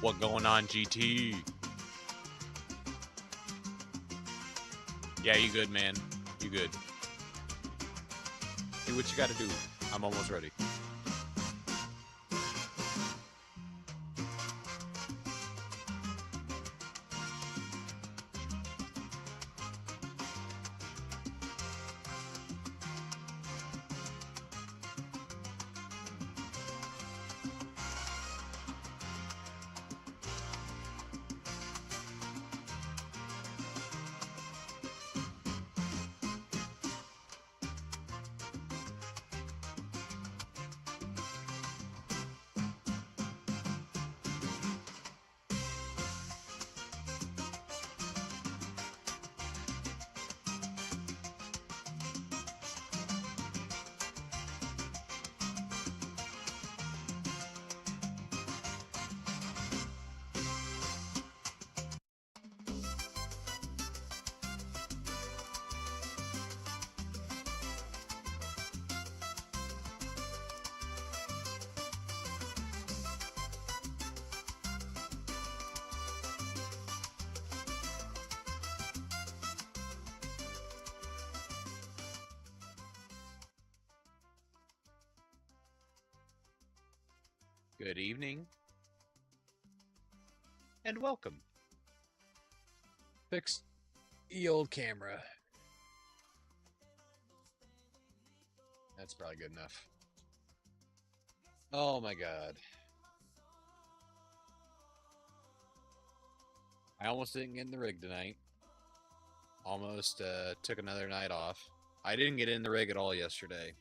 What going on, GT? Yeah, you good, man. You good. Do what you gotta do. I'm almost ready. Good evening. And welcome. Fix the old camera. That's probably good enough. Oh my god. I almost didn't get in the rig tonight. Almost took another night off. I didn't get in the rig at all yesterday.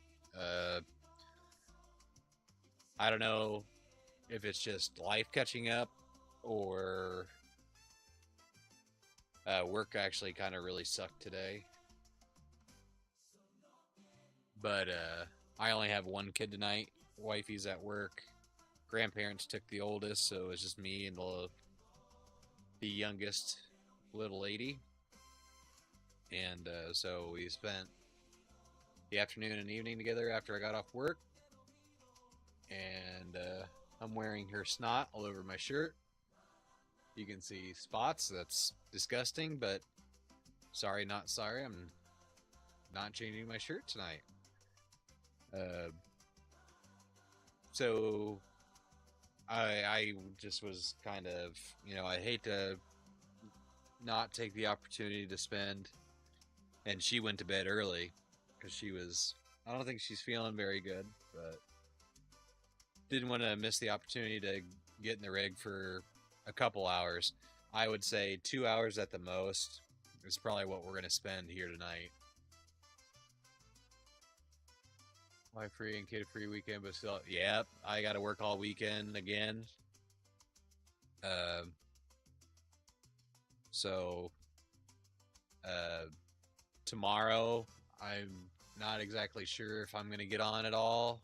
I don't know if it's just life catching up or work actually kind of really sucked today. But I only have one kid tonight. Wifey's at work. Grandparents took the oldest, so it's just me and the youngest little lady. And so we spent the afternoon and evening together after I got off work. And I'm wearing her snot all over my shirt. You can see spots. That's disgusting, but sorry, not sorry. I'm not changing my shirt tonight. So I just was kind of, I hate to not take the opportunity to spend, and she went to bed early because I don't think she's feeling very good, but didn't want to miss the opportunity to get in the rig for a couple hours. I would say 2 hours at the most is probably what we're going to spend here tonight. Wife free and kid free weekend, but still, yep, I got to work all weekend again. So tomorrow, I'm not exactly sure if I'm going to get on at all.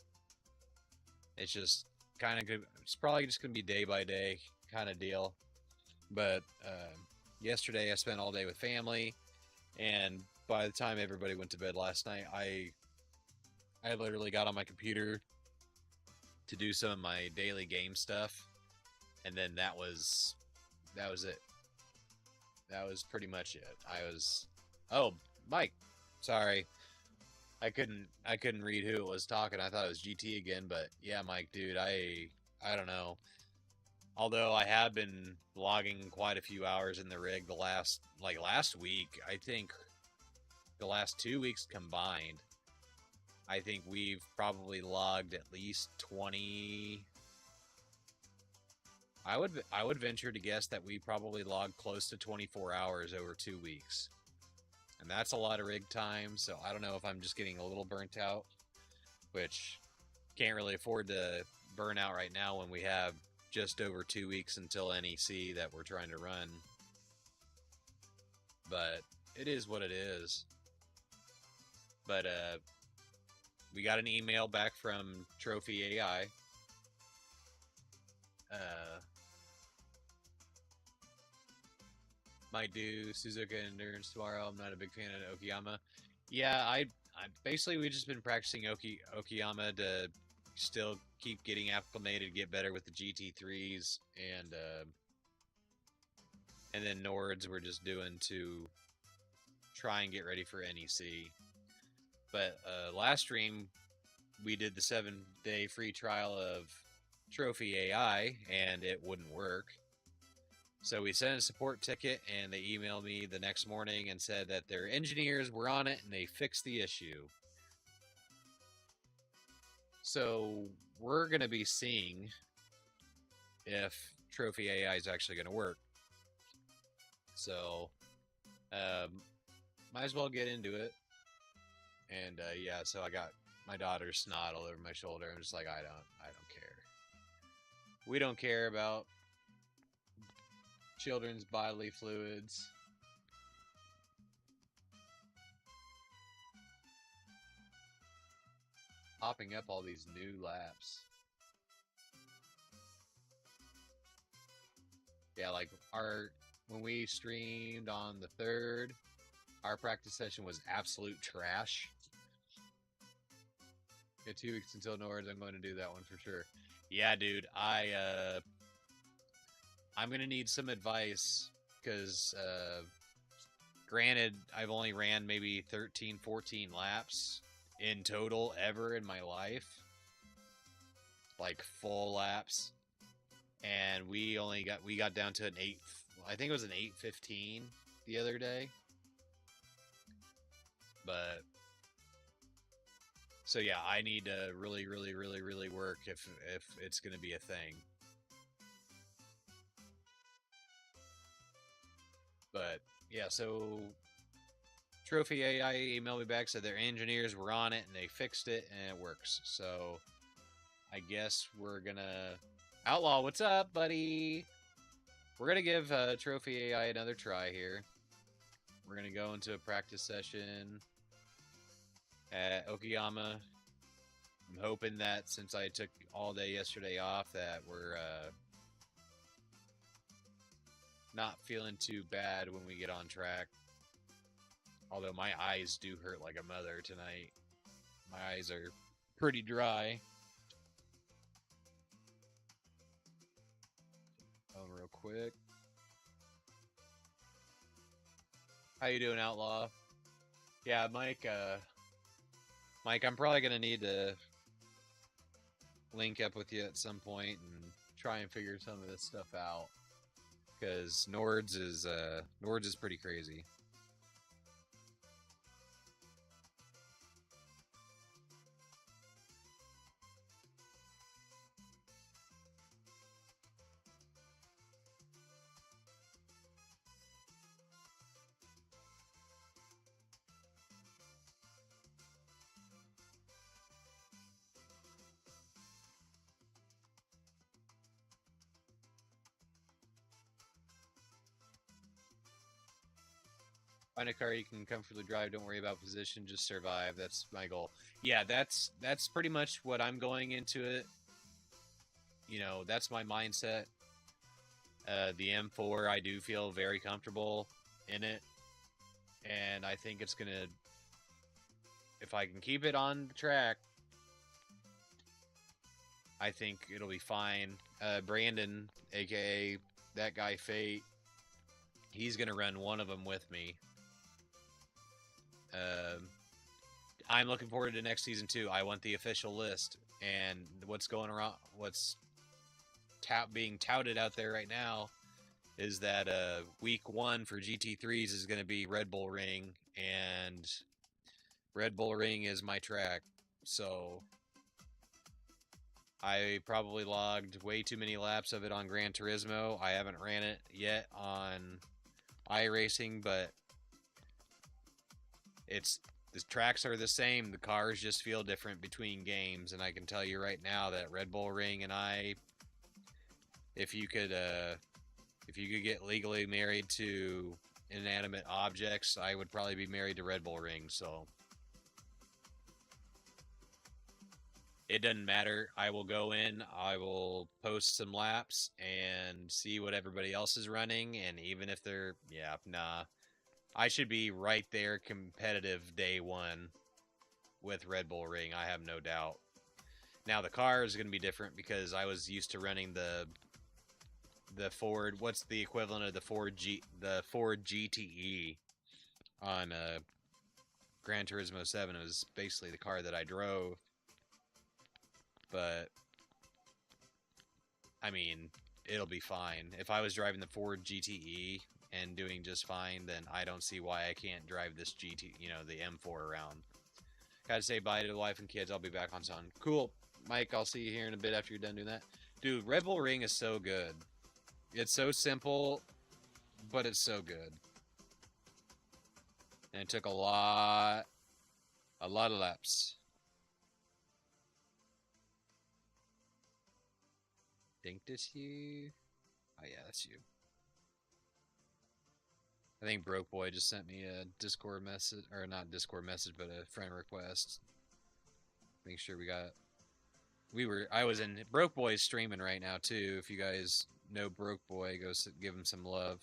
It's just kind of good. It's probably just going to be day by day kind of deal. But yesterday I spent all day with family, and by the time everybody went to bed last night, I literally got on my computer to do some of my daily game stuff, and then that was it. That was pretty much it. Oh, Mike, sorry. I couldn't read who it was talking. I thought it was GT again, but yeah, Mike, dude, I don't know. Although I have been logging quite a few hours in the rig last week, I think the last 2 weeks combined, I think we've probably logged at least 20. I would venture to guess that we probably logged close to 24 hours over 2 weeks. And that's a lot of rig time, so I don't know if I'm just getting a little burnt out, which can't really afford to burn out right now when we have just over 2 weeks until NEC that we're trying to run. But it is what it is. But we got an email back from trophi.ai. Might do Suzuka Endurance tomorrow. I'm not a big fan of Okayama. Yeah, I basically we've just been practicing Okayama to still keep getting acclimated, get better with the GT3s, and then Nords we're just doing to try and get ready for NEC. But last stream we did the 7-day free trial of Trophy AI, and it wouldn't work. So we sent a support ticket, and they emailed me the next morning and said that their engineers were on it and they fixed the issue. So we're going to be seeing if Trophy AI is actually going to work. So might as well get into it. And yeah, so I got my daughter's snot all over my shoulder. I'm just like, I don't care. We don't care about children's bodily fluids. Popping up all these new laps. Yeah, like when we streamed on the 3rd, our practice session was absolute trash. Yeah, 2 weeks until Nords. I'm going to do that one for sure. Yeah, dude, I'm gonna need some advice because, granted, I've only ran maybe 13, 14 laps in total ever in my life, like full laps, and we got down to an 8. I think it was an 8:15 the other day, but. So yeah, I need to really work if it's going to be a thing. But yeah, so Trophy AI emailed me back, said their engineers were on it and they fixed it and it works. So I guess we're gonna Outlaw, what's up, buddy? We're gonna give Trophy AI another try here. We're gonna go into a practice session at Okayama. I'm hoping that since I took all day yesterday off that we're not feeling too bad when we get on track. Although my eyes do hurt like a mother tonight. My eyes are pretty dry. Real quick. How you doing, Outlaw? Yeah, Mike, I'm probably going to need to link up with you at some point and try and figure some of this stuff out. Because Nords is pretty crazy. Find a car you can comfortably drive. Don't worry about position. Just survive. That's my goal. Yeah, that's pretty much what I'm going into it. You know, that's my mindset. The M4, I do feel very comfortable in it, and I think it's gonna. If I can keep it on the track, I think it'll be fine. Brandon, aka that guy Fate, he's gonna run one of them with me. I'm looking forward to next season too. I want the official list, and what's going around, what's being touted out there right now is that week 1 for GT3s is going to be Red Bull Ring, and Red Bull Ring is my track. So I probably logged way too many laps of it on Gran Turismo. I haven't ran it yet on iRacing, but the tracks are the same. The cars just feel different between games, and I can tell you right now that Red Bull Ring and I, if you could get legally married to inanimate objects, I would probably be married to Red Bull Ring. So it doesn't matter. I will go in, I will post some laps and see what everybody else is running, and even if they're, I should be right there competitive day 1 with Red Bull Ring, I have no doubt. Now the car is going to be different because I was used to running the Ford. What's the equivalent of the Ford GTE on Gran Turismo 7? It was basically the car that I drove. But I mean, it'll be fine. If I was driving the Ford GTE and doing just fine, then I don't see why I can't drive this the M4 around. Gotta say bye to the wife and kids. I'll be back on soon. Cool. Mike, I'll see you here in a bit after you're done doing that. Dude, Red Bull Ring is so good. It's so simple, but it's so good. And it took a lot of laps. Think this you? Oh yeah, that's you. I think Broke Boy just sent me a Discord message, or not Discord message, but a friend request. Make sure we got. I was in Broke Boy's streaming right now too. If you guys know Broke Boy, go give him some love.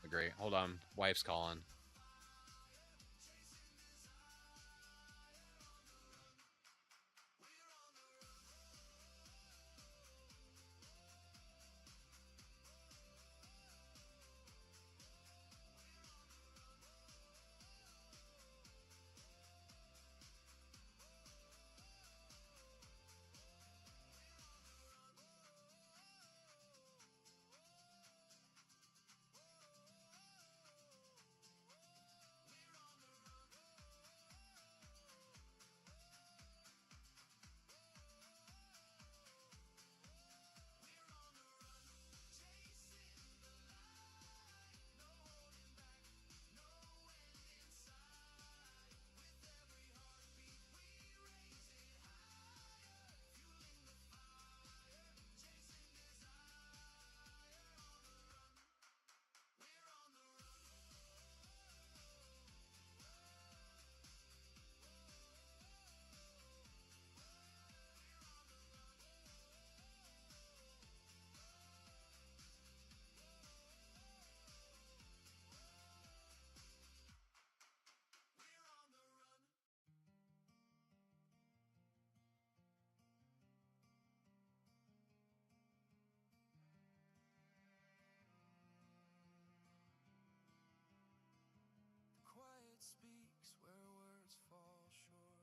Great. Hold on, wife's calling. Speaks where words fall short,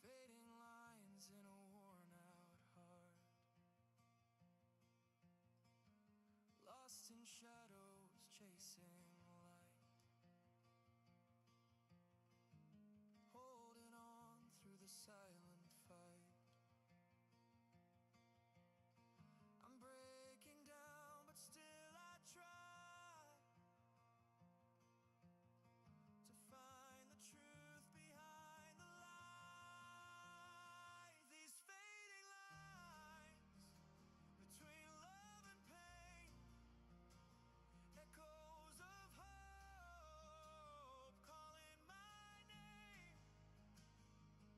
fading lines in a worn out heart, lost in shadows chasing light, holding on through the silent fight. I'm breaking down, but still I try to find the truth behind the lies. These fading lines between love and pain, echoes of hope calling my name in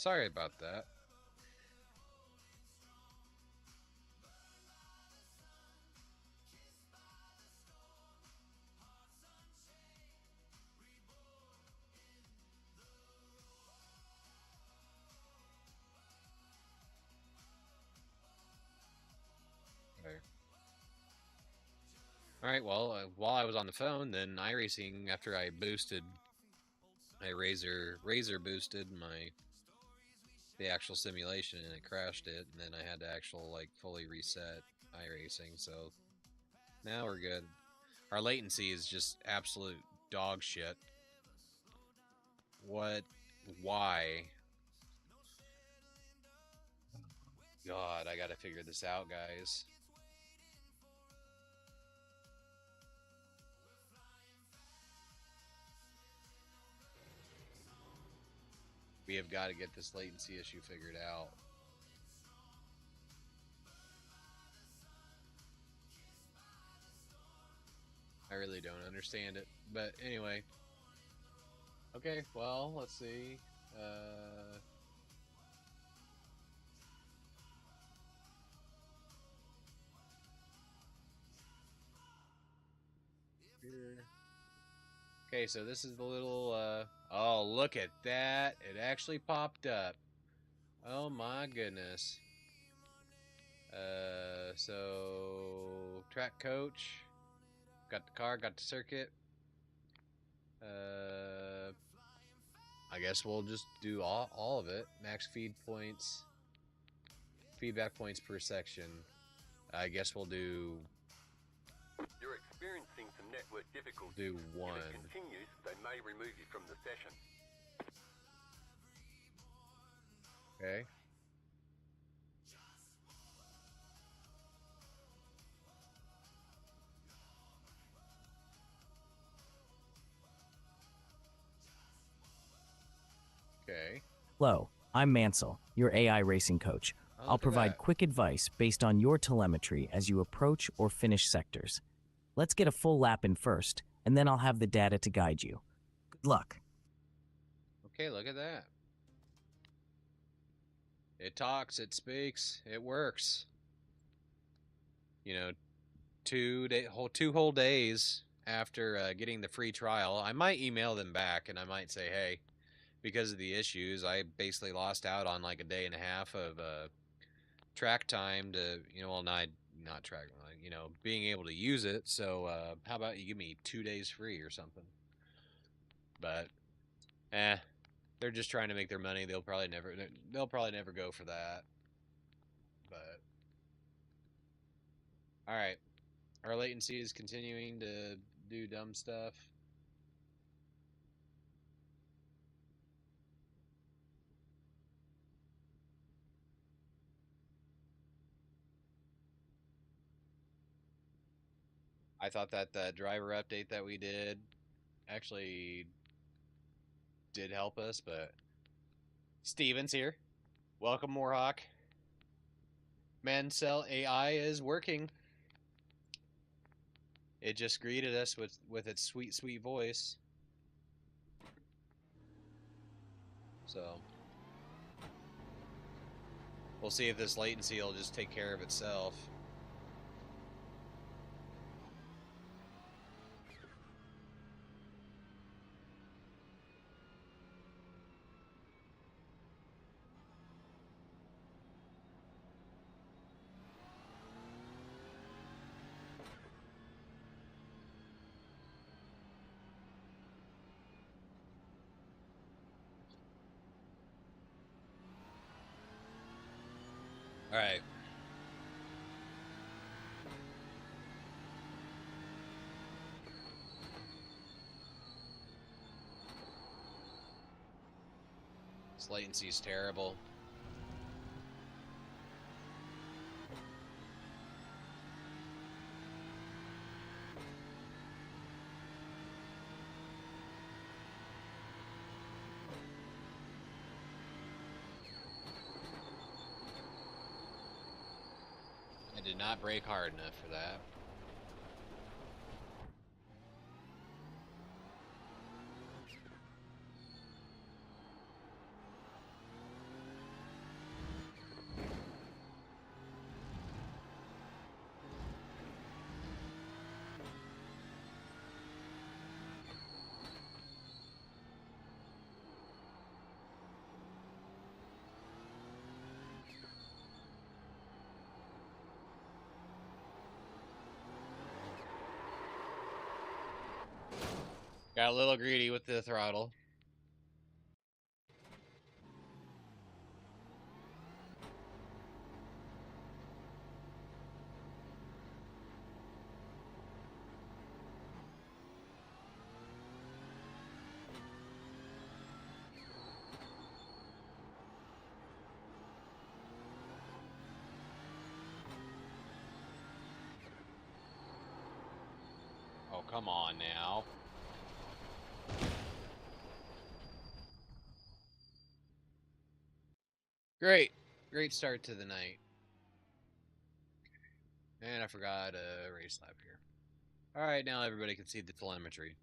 Sorry about that. Okay. Alright, well, while I was on the phone, then iRacing, after I boosted, I razor boosted the actual simulation, and it crashed it, and then I had to fully reset iRacing, so now we're good. Our latency is just absolute dog shit. What? Why? God, I gotta figure this out, guys. We have got to get this latency issue figured out. I really don't understand it, but anyway. Okay, well, let's see. Here. Okay, so this is the little, oh, look at that. It actually popped up. Oh my goodness. So track coach. Got the car, got the circuit. I guess we'll just do all of it. Max feed points. Feedback points per section. I guess we'll do... You're experiencing some network difficulties. Do one. If it continues, they may remove you from the session. Okay. Okay. Hello, I'm Mansell, your AI racing coach. Oh, I'll look at provide that. quick advice based on your telemetry as you approach or finish sectors. Let's get a full lap in first, and then I'll have the data to guide you. Good luck. Okay, look at that. It talks, it speaks, it works. You know, 2 whole days after getting the free trial, I might email them back and I might say, hey, because of the issues, I basically lost out on like a day and a half of track time to, well, not track, being able to use it. So how about you give me 2 days free or something? But, they're just trying to make their money. They'll probably never go for that. But, all right, our latency is continuing to do dumb stuff. I thought that the driver update that we did actually did help us, but Steven's here. Welcome, Warhawk. Mansell AI is working. It just greeted us with its sweet, sweet voice. So we'll see if this latency will just take care of itself. All right. This latency is terrible. I did not brake hard enough for that. Got a little greedy with the throttle. Oh, come on now. Great. Great start to the night. And I forgot a race lap here. Alright, now everybody can see the telemetry.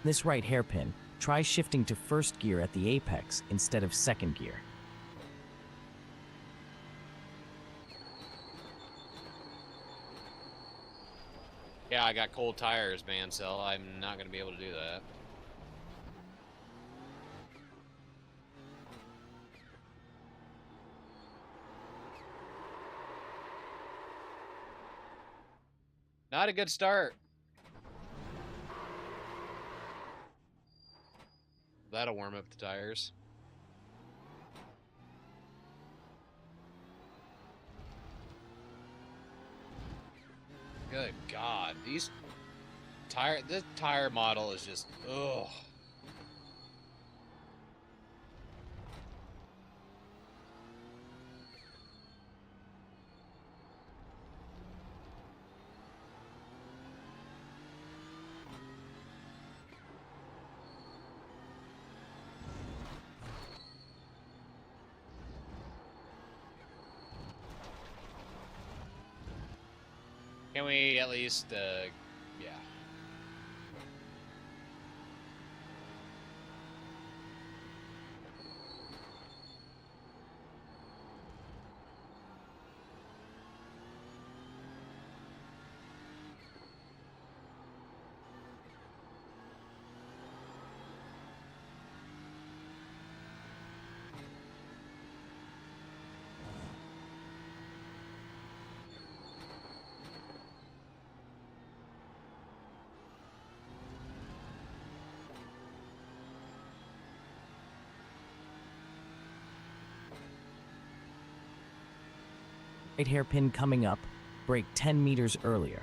This right hairpin, try shifting to first gear at the apex instead of second gear. Yeah, I got cold tires, man, so I'm not going to be able to do that. Not a good start. That'll warm up the tires. Good God, this tire model is just, ugh. Can we at least, yeah. Right hairpin coming up, brake 10 meters earlier.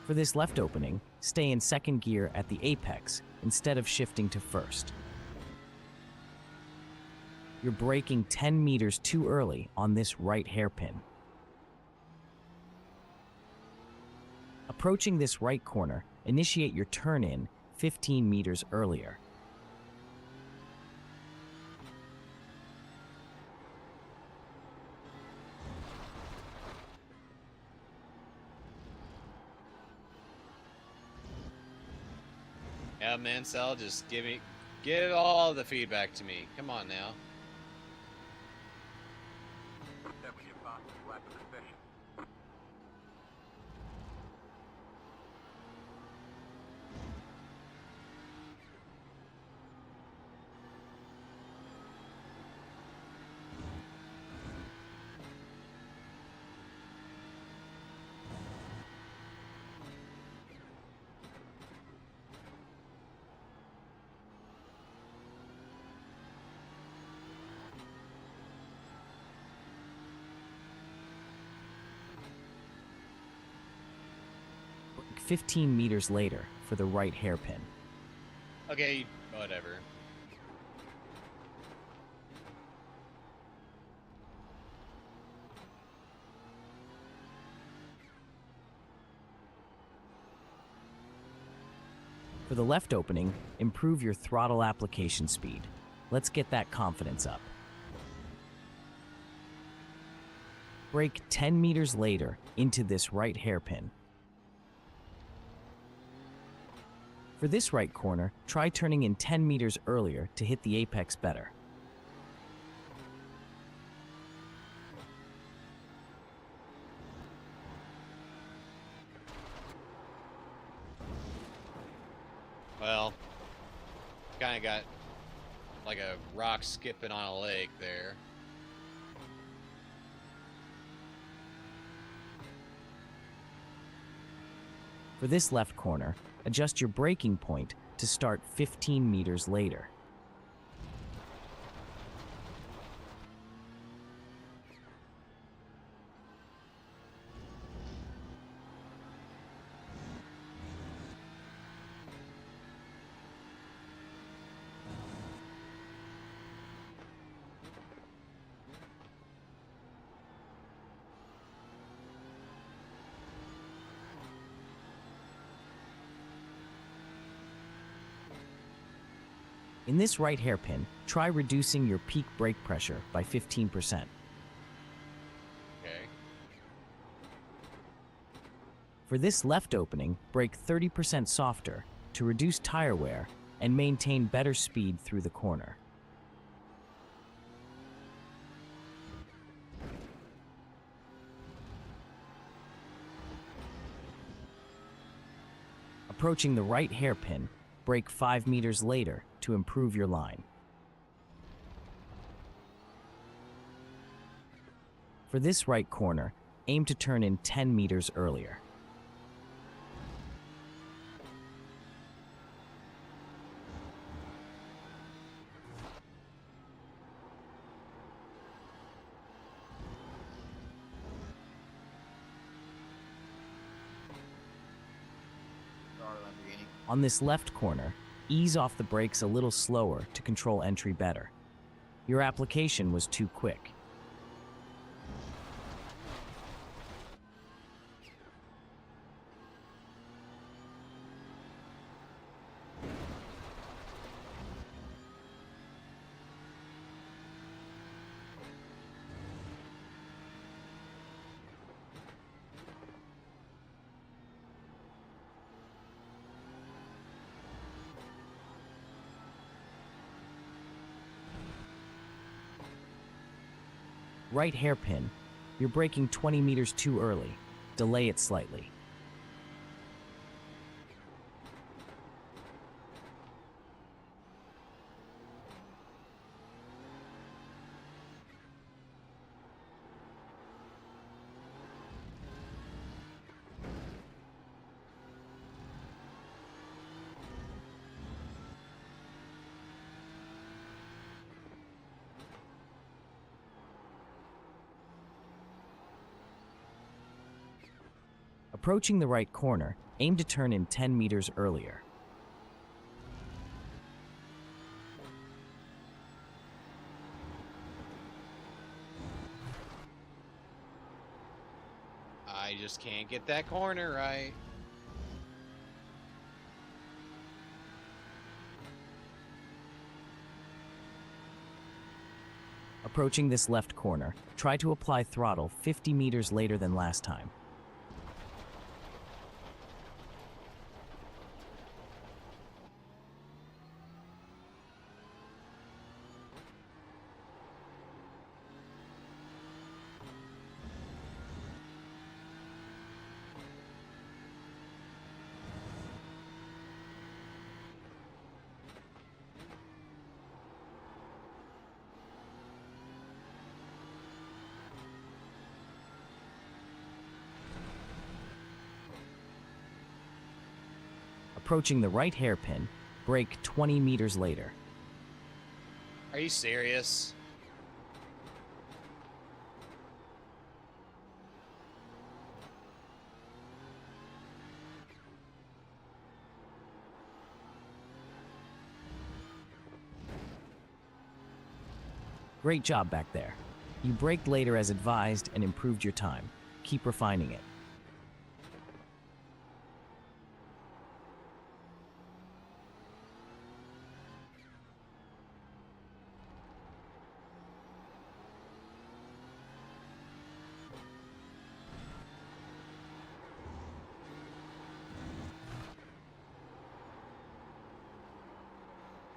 For this left opening, stay in second gear at the apex instead of shifting to first. You're braking 10 meters too early on this right hairpin. Approaching this right corner, initiate your turn-in 15 meters earlier. Yeah, Mansell, just give all the feedback to me. Come on now. That was your fastest lap of the session. Brake 15 meters later for the right hairpin. Okay, whatever. For the left opening, improve your throttle application speed. Let's get that confidence up. Brake 10 meters later into this right hairpin. For this right corner, try turning in 10 meters earlier to hit the apex better. Well, kind of got like a rock skipping on a lake there. For this left corner, adjust your braking point to start 15 meters later. In this right hairpin, try reducing your peak brake pressure by 15%. Okay. For this left opening, brake 30% softer to reduce tire wear and maintain better speed through the corner. Approaching the right hairpin, brake 5 meters later to improve your line. For this right corner, aim to turn in 10 meters earlier. On this left corner, ease off the brakes a little slower to control entry better. Your application was too quick. Right hairpin, you're braking 20 meters too early. Delay it slightly. Approaching the right corner, aim to turn in 10 meters earlier. I just can't get that corner right. Approaching this left corner, try to apply throttle 50 meters later than last time. Approaching the right hairpin, brake 20 meters later. Are you serious? Great job back there. You braked later as advised and improved your time. Keep refining it.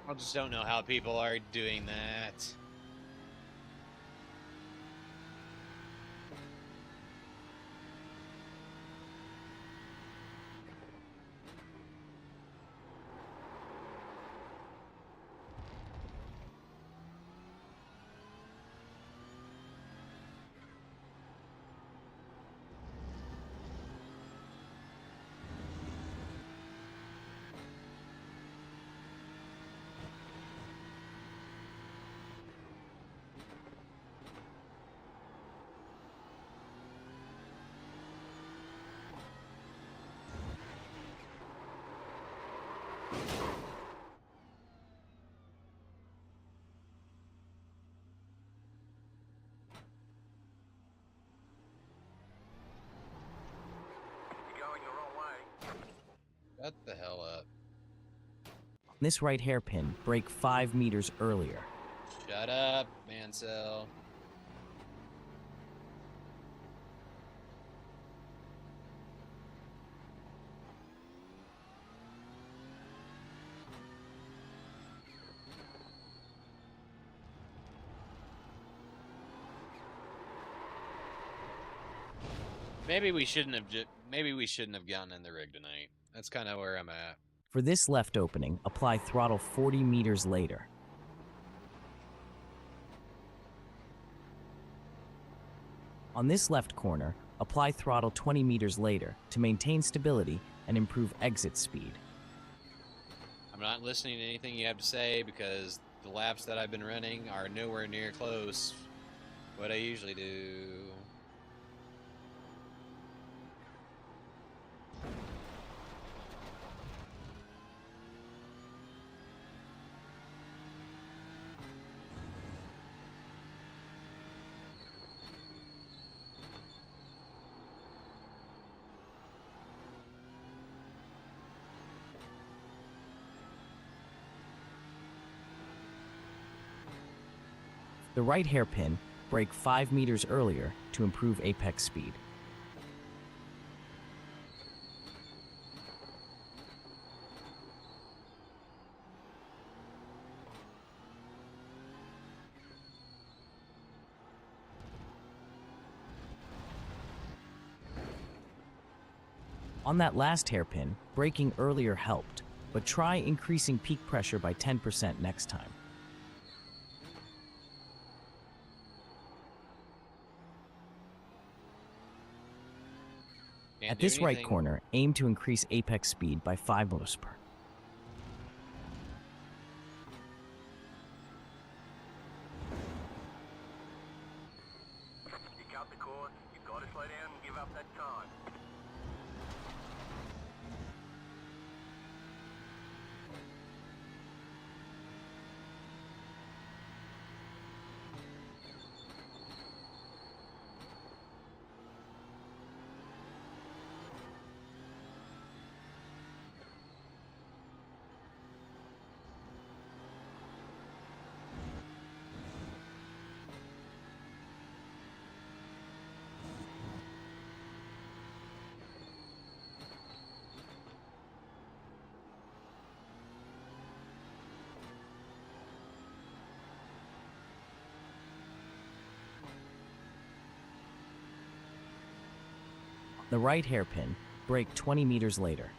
I just don't know how people are doing that. You're going the wrong way. Shut the hell up. On this right hairpin, brake 5 meters earlier. Shut up, Mansell. Maybe we shouldn't have gotten in the rig tonight. That's kind of where I'm at. For this left opening, apply throttle 40 meters later. On this left corner, apply throttle 20 meters later to maintain stability and improve exit speed. I'm not listening to anything you have to say because the laps that I've been running are nowhere near close what I usually do. The right hairpin, brake 5 meters earlier to improve apex speed. On that last hairpin, braking earlier helped, but try increasing peak pressure by 10% next time. At this right corner, aim to increase apex speed by 5 mph. You cut the course, you've got to slow down and give up that time. The right hairpin, brake 20 meters later.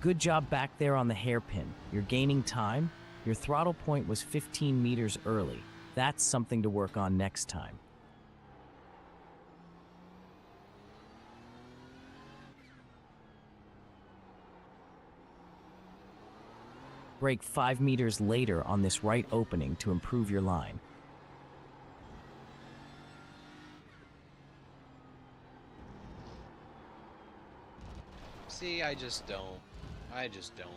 Good job back there on the hairpin. You're gaining time. Your throttle point was 15 meters early. That's something to work on next time. Brake 5 meters later on this right opening to improve your line. See, I just don't. I just don't.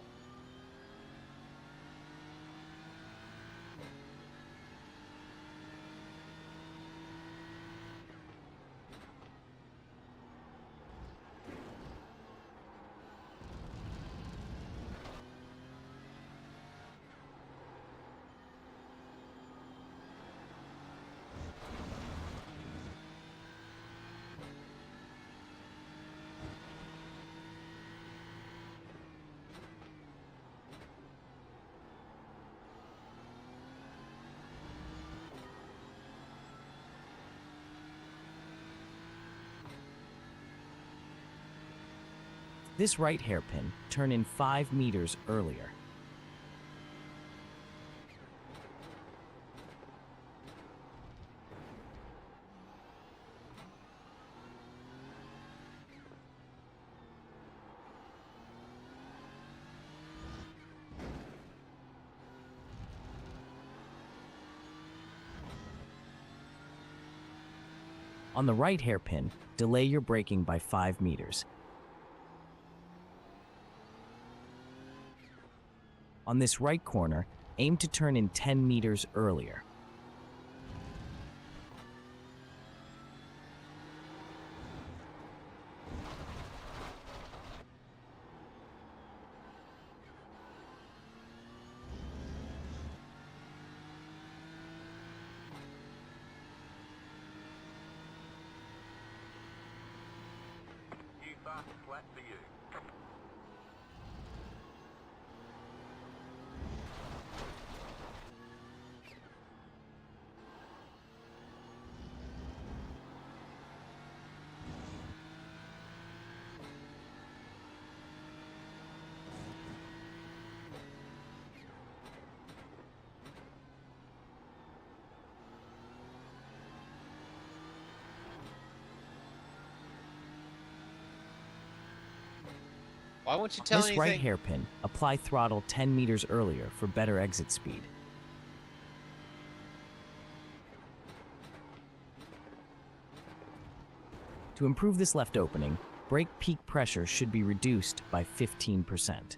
This right hairpin, turn in 5 meters earlier. On the right hairpin, delay your braking by 5 meters. On this right corner, aim to turn in 10 meters earlier. You fast flat for you. Why won't you tell This anything? right hairpin, apply throttle 10 meters earlier for better exit speed. To improve this left opening, brake peak pressure should be reduced by 15%.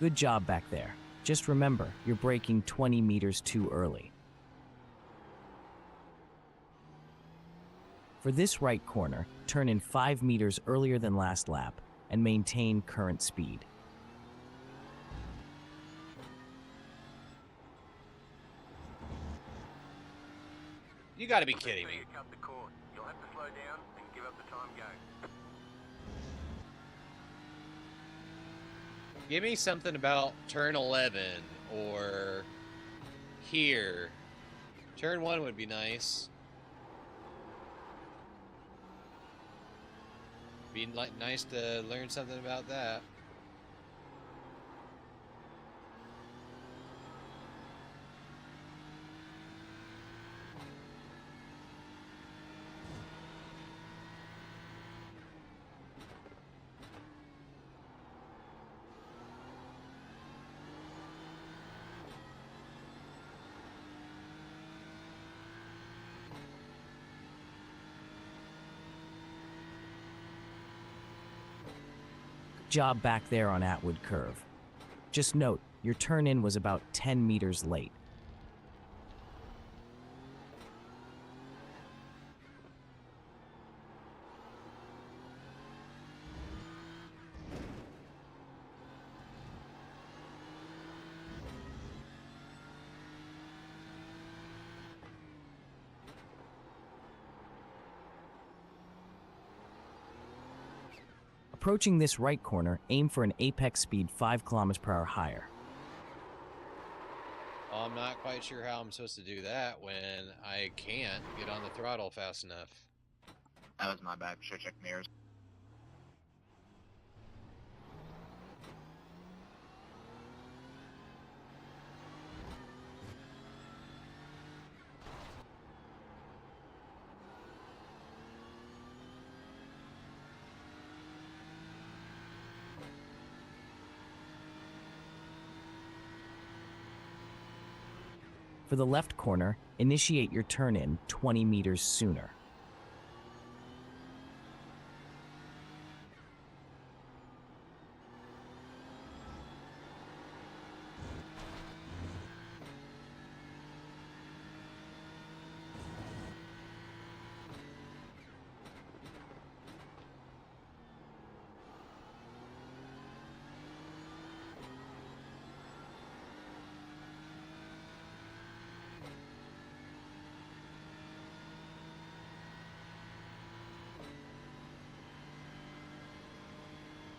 Good job back there. Just remember, you're braking 20 meters too early. For this right corner, turn in 5 meters earlier than last lap and maintain current speed. You gotta be kidding me. You cut the cord. You'll have to slow down and give up the time game. Give me something about turn 11 or here. Turn 1 would be nice. Be nice to learn something about that. Job back there on Atwood Curve. Just note, your turn-in was about 10 meters late. Approaching this right corner, aim for an apex speed 5 kilometers per hour higher. Well, I'm not quite sure how I'm supposed to do that when I can't get on the throttle fast enough. That was my bad. Should check mirrors. For the left corner, initiate your turn-in 20 meters sooner.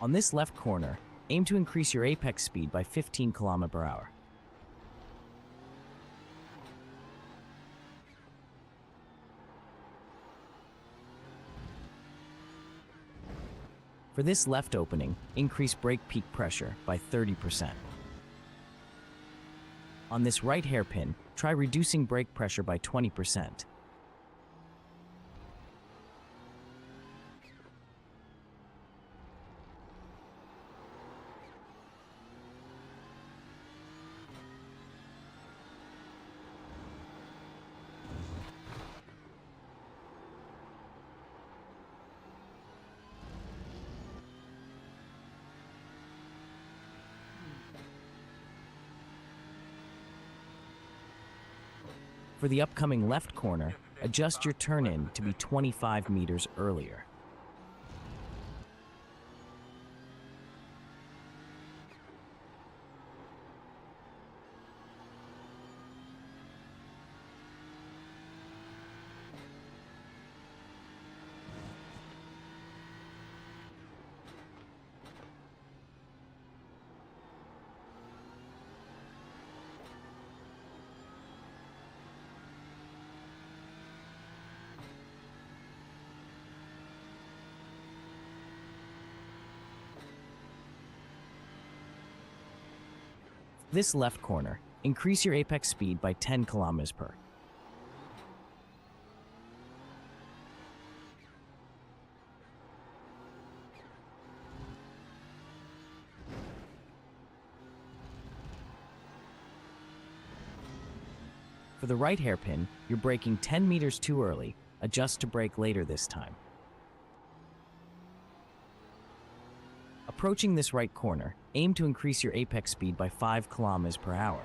On this left corner, aim to increase your apex speed by 15 km/h. For this left opening, increase brake peak pressure by 30%. On this right hairpin, try reducing brake pressure by 20%. For the upcoming left corner, adjust your turn-in to be 25 meters earlier. This left corner, increase your apex speed by 10 km/h. For the right hairpin, you're braking 10 meters too early. Adjust to brake later this time. Approaching this right corner, aim to increase your apex speed by 5 km/h.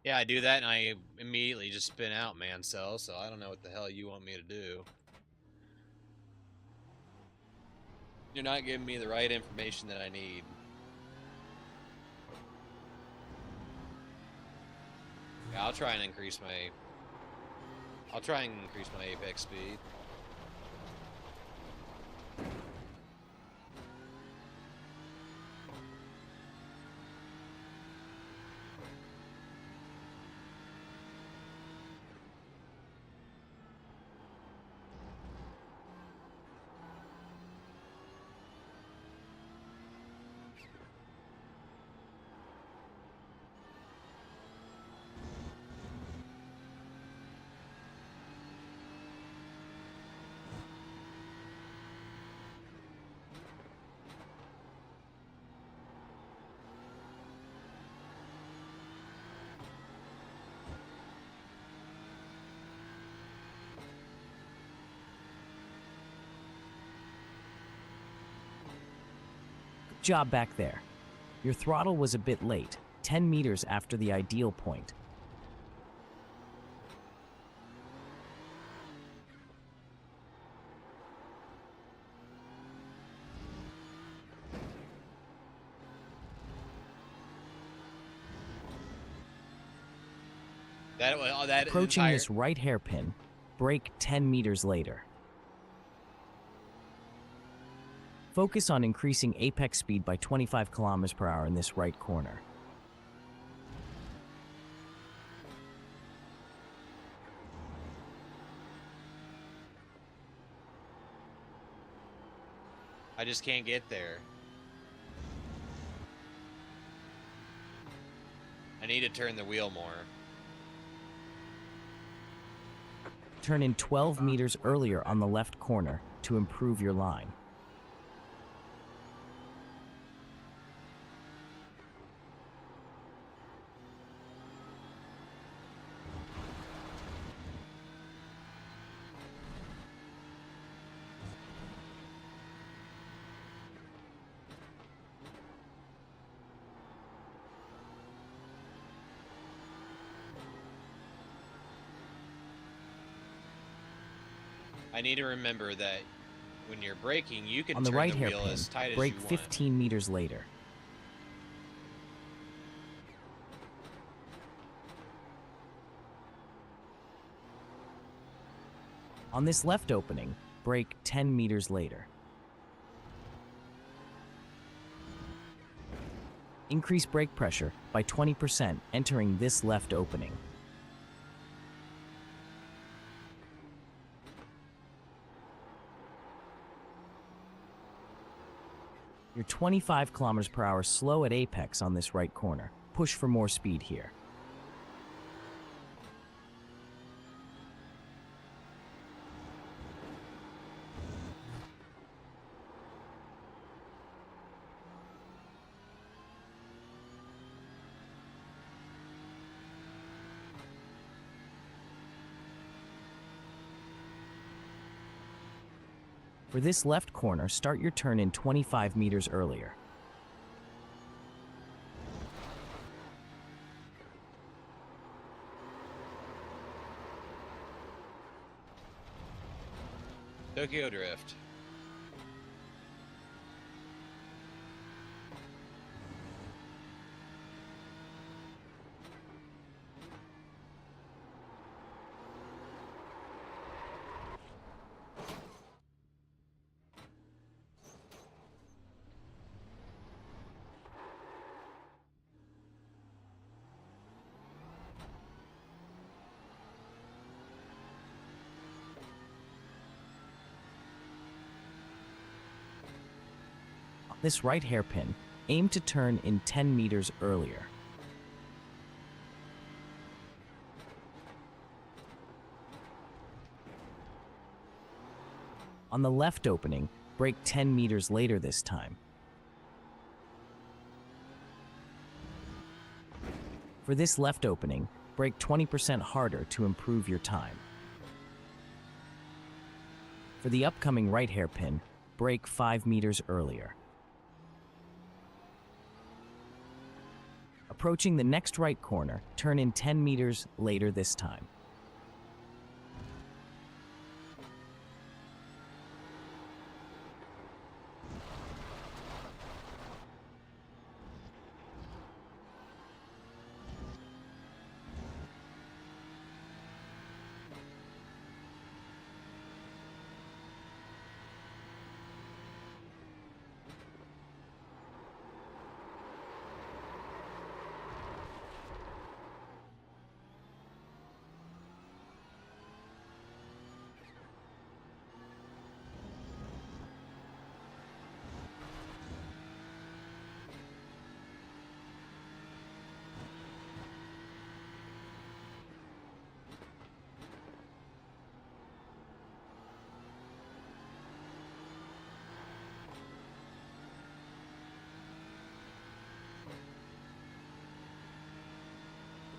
Yeah, I do that and I immediately just spin out, man cell, so I don't know what the hell you want me to do. You're not giving me the right information that I need. Yeah, I'll try and increase my apex speed. Good job back there. Your throttle was a bit late, 10 meters after the ideal point. Approaching this right hairpin, brake 10 meters later. Focus on increasing apex speed by 25 km/h in this right corner. I just can't get there. I need to turn the wheel more. Turn in 12 meters earlier on the left corner to improve your line. I need to remember that when you're braking, you can On the turn right the wheel hairpin, as tight as brake you want. 15 meters later. On this left opening, brake 10 meters later. Increase brake pressure by 20% entering this left opening. You're 25 kilometers per hour slow at apex on this right corner. Push for more speed here. For this left corner, start your turn in 25 meters earlier. Tokyo Drift. On this right hairpin, aim to turn in 10 meters earlier. On the left opening, brake 10 meters later this time. For this left opening, brake 20% harder to improve your time. For the upcoming right hairpin, brake 5 meters earlier. Approaching the next right corner, turn in 10 meters later this time.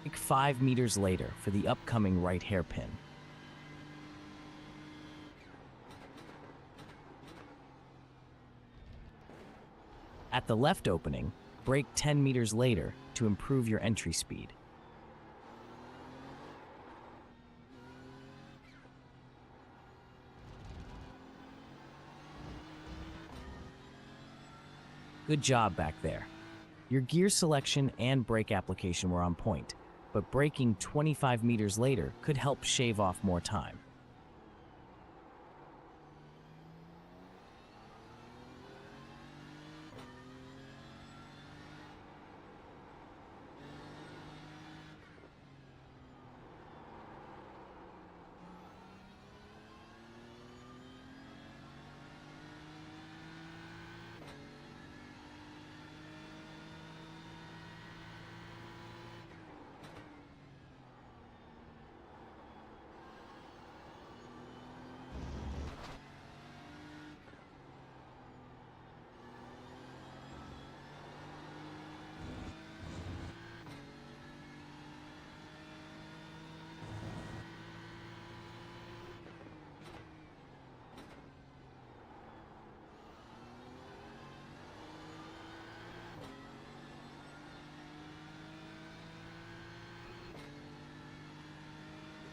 Brake 5 meters later for the upcoming right hairpin. At the left opening, brake 10 meters later to improve your entry speed. Good job back there. Your gear selection and brake application were on point, but braking 25 meters later could help shave off more time.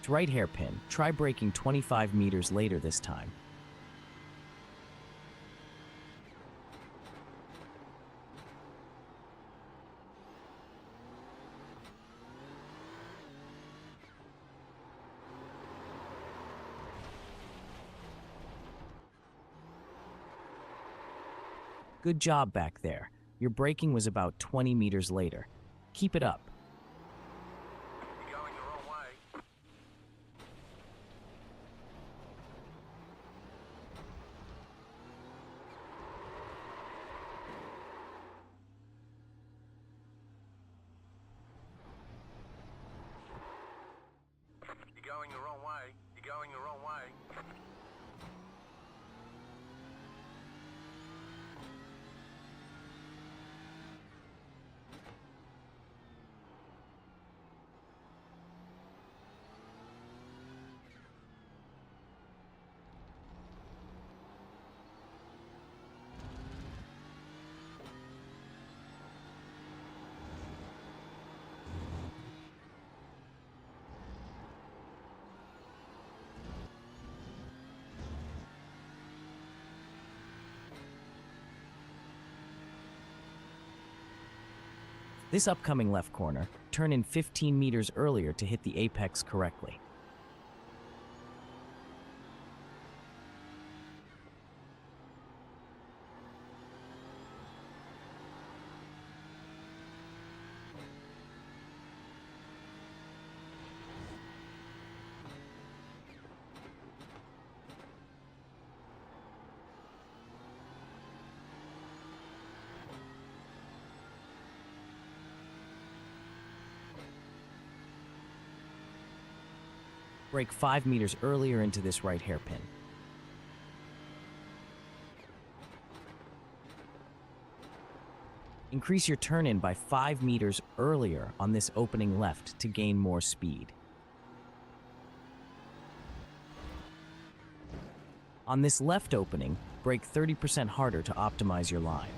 next right hairpin, try braking 25 meters later this time. Good job back there. Your braking was about 20 meters later. Keep it up. You're going the wrong way. You're going the wrong way. You're going the wrong way. This upcoming left corner, turn in 15 meters earlier to hit the apex correctly. Brake 5 meters earlier into this right hairpin. Increase your turn-in by 5 meters earlier on this opening left to gain more speed. On this left opening, brake 30% harder to optimize your line.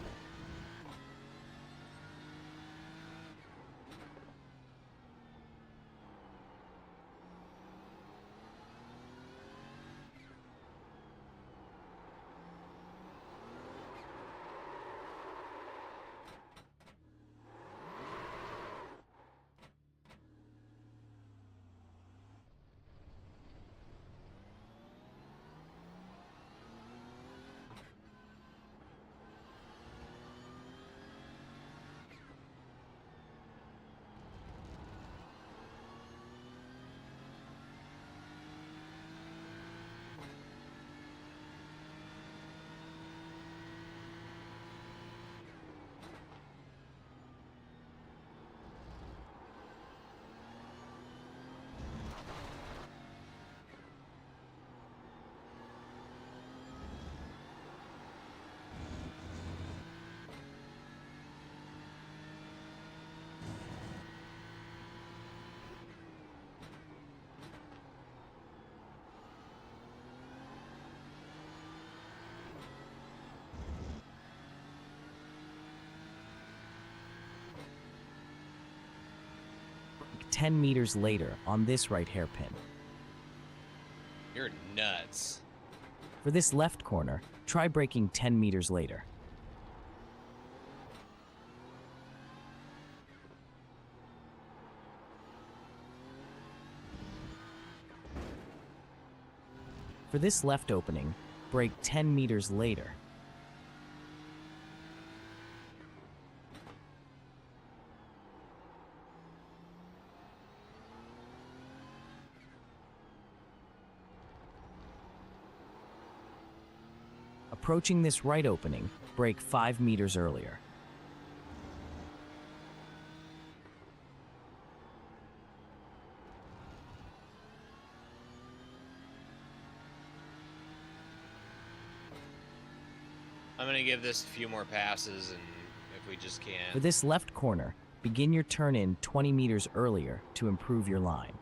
Brake 10 meters later on this right hairpin. You're nuts. For this left corner, try braking 10 meters later. For this left opening, brake 10 meters later. Approaching this right opening, brake 5 meters earlier. I'm gonna give this a few more passes, and if we just can't. For this left corner, begin your turn-in 20 meters earlier to improve your line.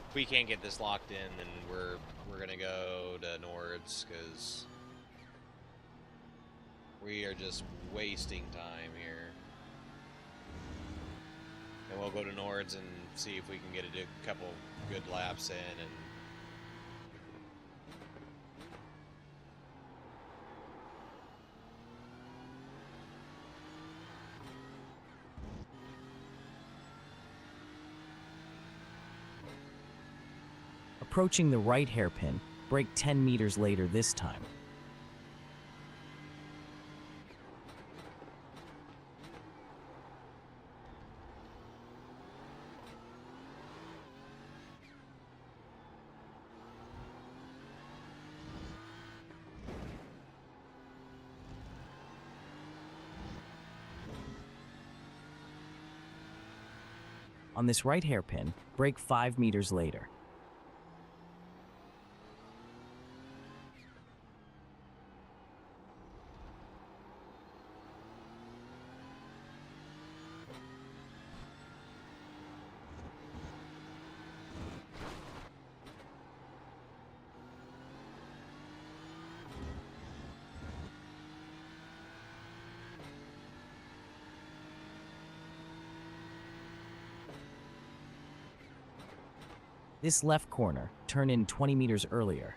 If we can't get this locked in, then we're gonna go to Nords, because we are just wasting time here. Then we'll go to Nords and see if we can get a couple good laps in and Approaching the right hairpin, brake 10 meters later this time. On this right hairpin, brake 5 meters later. This left corner, turn in 20 meters earlier.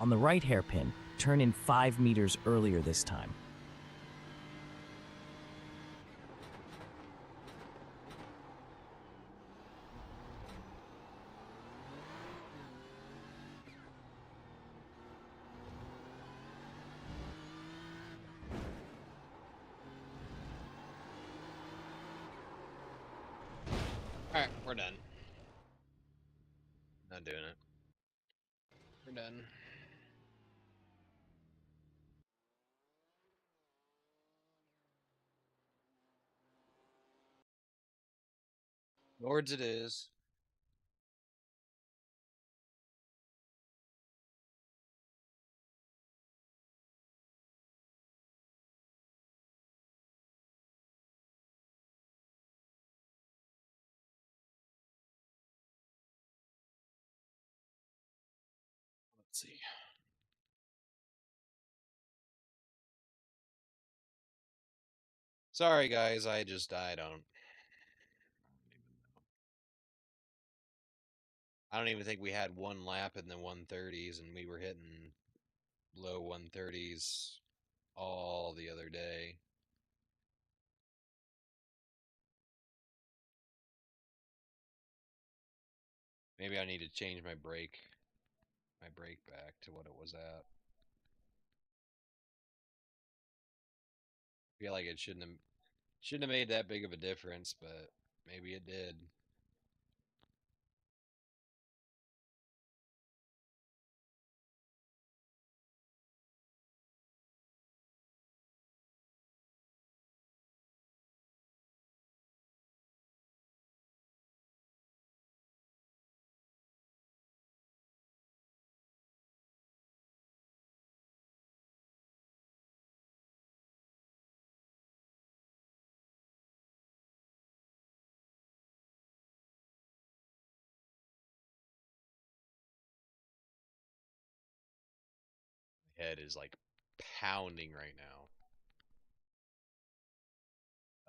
On the right hairpin, turn in 5 meters earlier this time. alright, we're done. Not doing it. We're done. Nords it is. Let's see. Sorry guys, I don't even think we had one lap in the 130s, and we were hitting low 130s all the other day. Maybe I need to change my brake back to what it was at. I feel like it shouldn't have made that big of a difference, but maybe it did. My head is like pounding right now.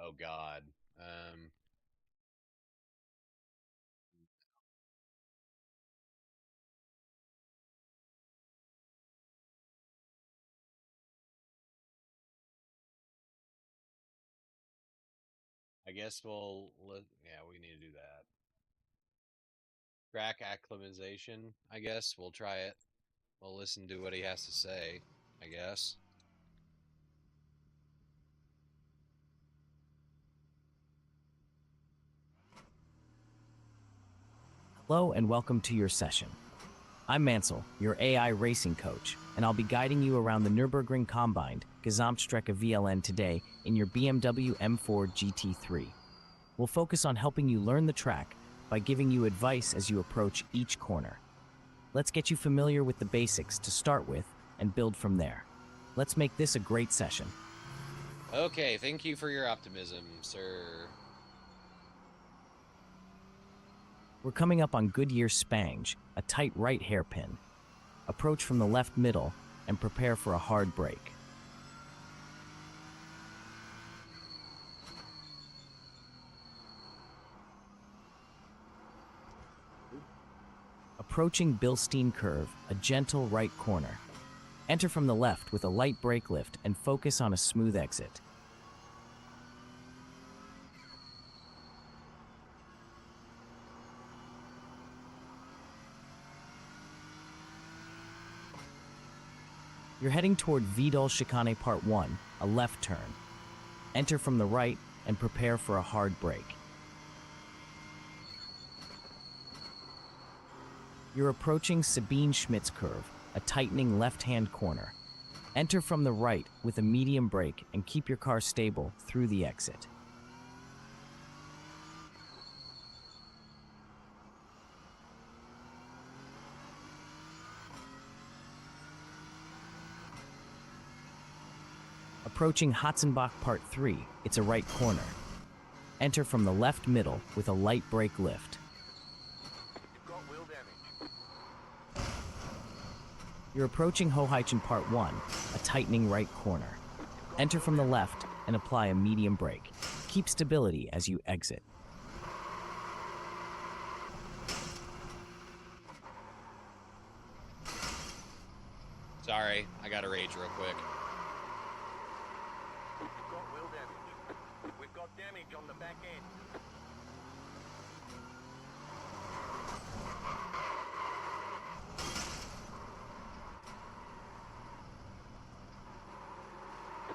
Oh God. I guess yeah, we need to do that. Crack acclimatization, I guess. We'll try it. We'll listen to what he has to say, I guess. Hello and welcome to your session. I'm Mansell, your AI racing coach, and I'll be guiding you around the Nürburgring Combined Gesamtstrecke VLN today in your BMW M4 GT3. We'll focus on helping you learn the track, by giving you advice as you approach each corner. Let's get you familiar with the basics to start with and build from there. Let's make this a great session. Okay, thank you for your optimism, sir. We're coming up on Goodyear Spange, a tight right hairpin. Approach from the left middle and prepare for a hard brake. Approaching Bilstein Curve, a gentle right corner. Enter from the left with a light brake lift and focus on a smooth exit. You're heading toward Vidal Chicane Part 1, a left turn. Enter from the right and prepare for a hard brake. You're approaching Sabine Schmitz Curve, a tightening left-hand corner. Enter from the right with a medium brake and keep your car stable through the exit. Approaching Hatzenbach Part 3, it's a right corner. Enter from the left middle with a light brake lift. You've got wheel damage. You're approaching Hoheichen Part 1, a tightening right corner. Enter from the left and apply a medium brake. Keep stability as you exit. Sorry, I gotta rage real quick. You've got wheel damage. We've got damage on the back end.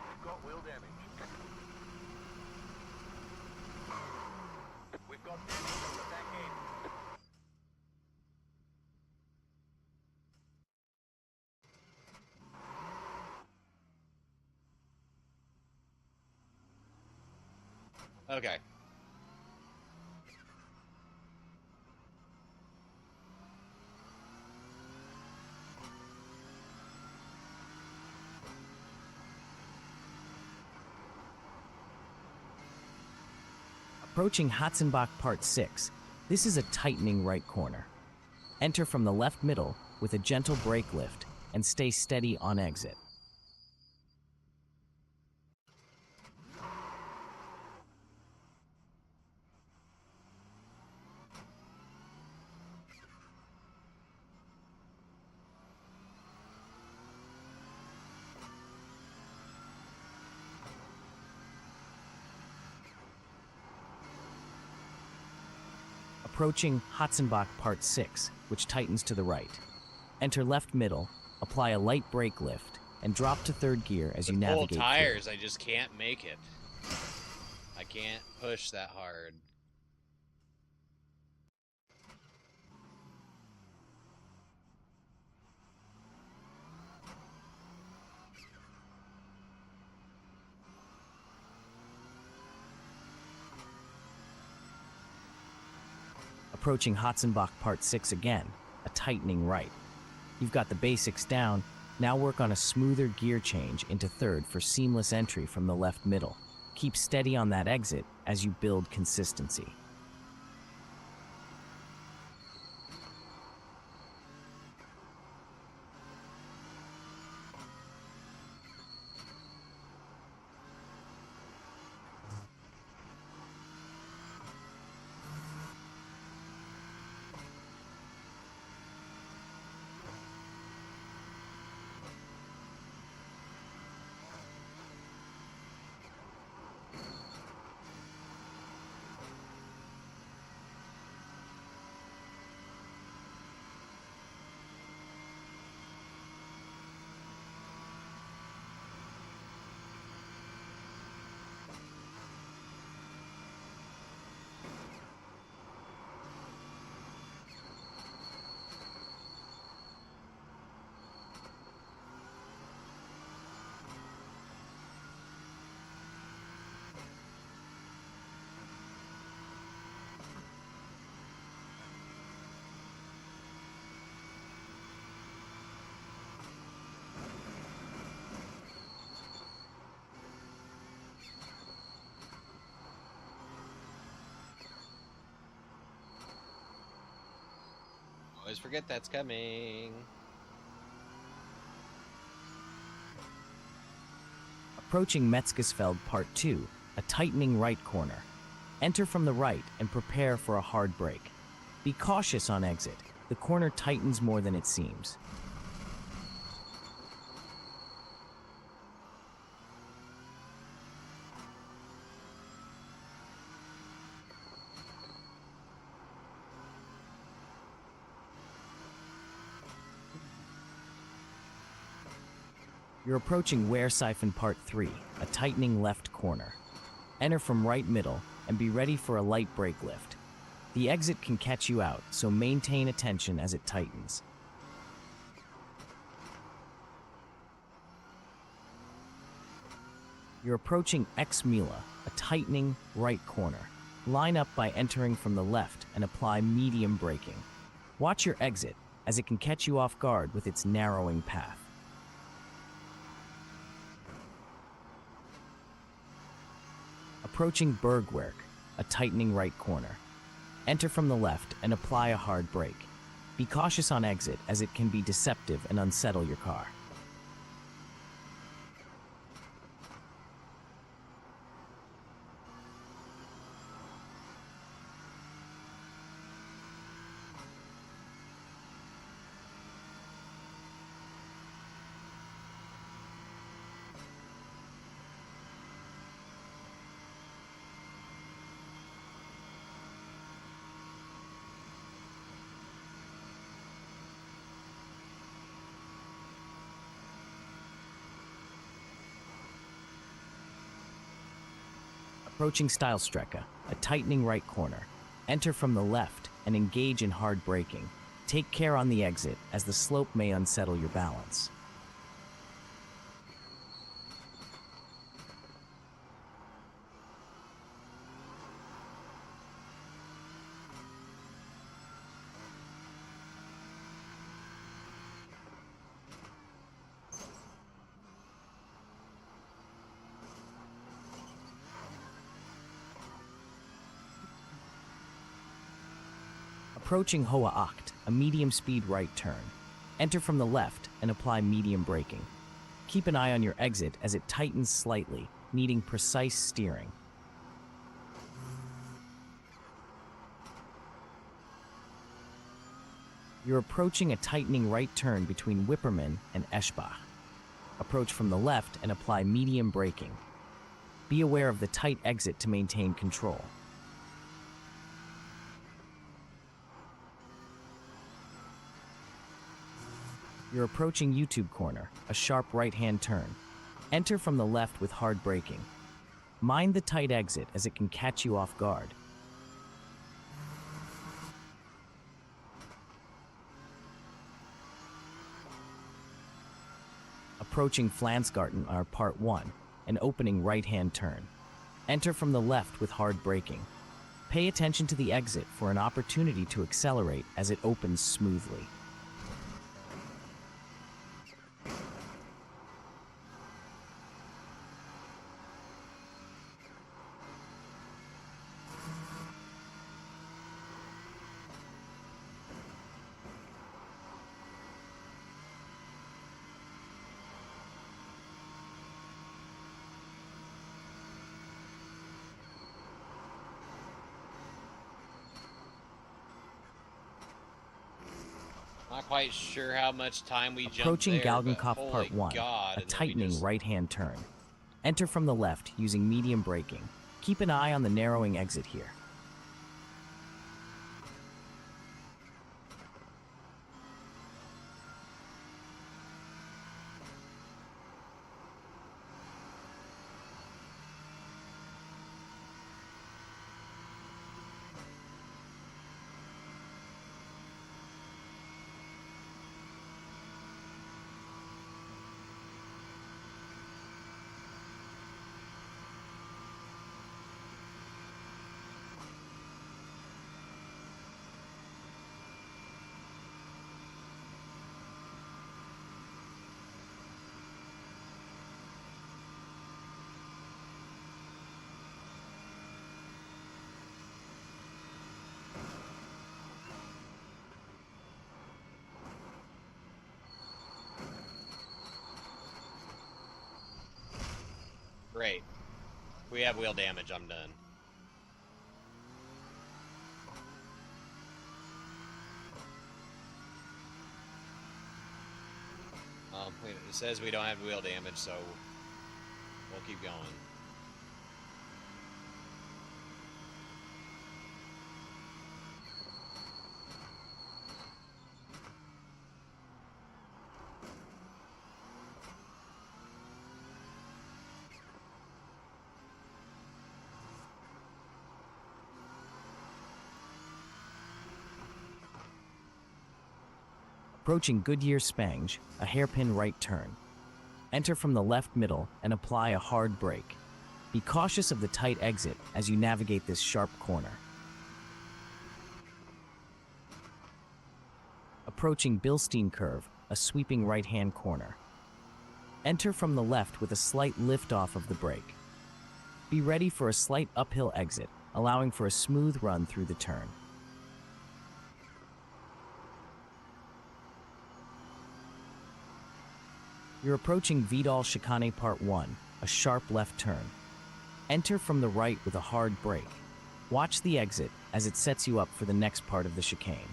We've got wheel damage. We've got damage on the back end. Okay. Approaching Hatzenbach Part 6, this is a tightening right corner. Enter from the left middle with a gentle brake lift and stay steady on exit. Approaching Hatzenbach Part 6, which tightens to the right. Enter left middle, apply a light brake lift, and drop to third gear as you With full navigate tires, through. I just can't make it. I can't push that hard. Approaching Hatzenbach Part 6 again, a tightening right. You've got the basics down, now work on a smoother gear change into third for seamless entry from the left middle. Keep steady on that exit as you build consistency. always forget that's coming. Approaching Metzgesfeld Part 2, a tightening right corner. Enter from the right and prepare for a hard brake. Be cautious on exit. The corner tightens more than it seems. You're approaching Wehrsiphon Part 3, a tightening left corner. Enter from right middle and be ready for a light brake lift. The exit can catch you out, so maintain attention as it tightens. You're approaching X-Mila, a tightening right corner. Line up by entering from the left and apply medium braking. Watch your exit, as it can catch you off guard with its narrowing path. Approaching Bergwerk, a tightening right corner. Enter from the left and apply a hard brake. Be cautious on exit, as it can be deceptive and unsettle your car. Approaching Stilstrecke, a tightening right corner. Enter from the left and engage in hard braking. Take care on the exit, as the slope may unsettle your balance. Approaching Hoa Acht, a medium-speed right turn. Enter from the left and apply medium braking. Keep an eye on your exit as it tightens slightly, needing precise steering. You're approaching a tightening right turn between Wipperman and Eschbach. Approach from the left and apply medium braking. Be aware of the tight exit to maintain control. You're approaching YouTube Corner, a sharp right-hand turn. Enter from the left with hard braking. Mind the tight exit, as it can catch you off guard. Approaching Flansgarten are Part 1, an opening right-hand turn. Enter from the left with hard braking. Pay attention to the exit for an opportunity to accelerate as it opens smoothly. Not quite sure how much time we Approaching jumped there, Galgenkopf but Part 1, God, a and then we tightening just- right-hand turn. Enter from the left using medium braking. Keep an eye on the narrowing exit here. Great. If we have wheel damage, I'm done. It says we don't have wheel damage, so we'll keep going. Approaching Goodyear Spange, a hairpin right turn. Enter from the left middle and apply a hard brake. Be cautious of the tight exit as you navigate this sharp corner. Approaching Bilstein Curve, a sweeping right-hand corner. Enter from the left with a slight lift-off of the brake. Be ready for a slight uphill exit, allowing for a smooth run through the turn. You're approaching Vidal Chicane Part 1, a sharp left turn. Enter from the right with a hard brake. Watch the exit as it sets you up for the next part of the chicane.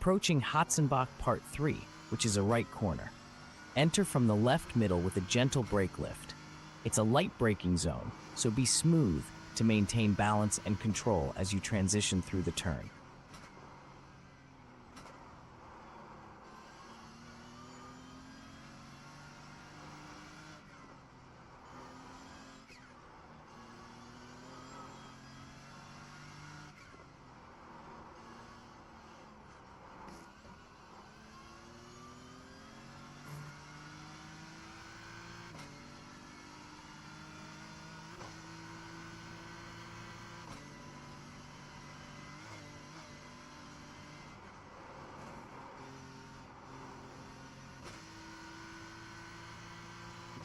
Approaching Hatzenbach Part 3, which is a right corner. Enter from the left middle with a gentle brake lift. It's a light braking zone, so be smooth to maintain balance and control as you transition through the turn.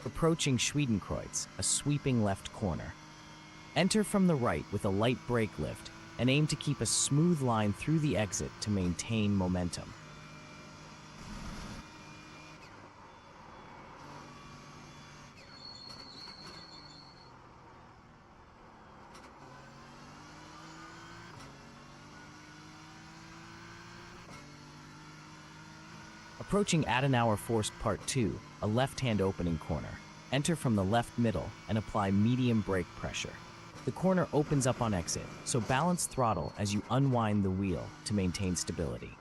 Approaching Schwedenkreuz, a sweeping left corner. Enter from the right with a light brake lift and aim to keep a smooth line through the exit to maintain momentum. Approaching Adenauer Forst Part 2, a left-hand opening corner. Enter from the left middle and apply medium brake pressure. The corner opens up on exit, so balance throttle as you unwind the wheel to maintain stability.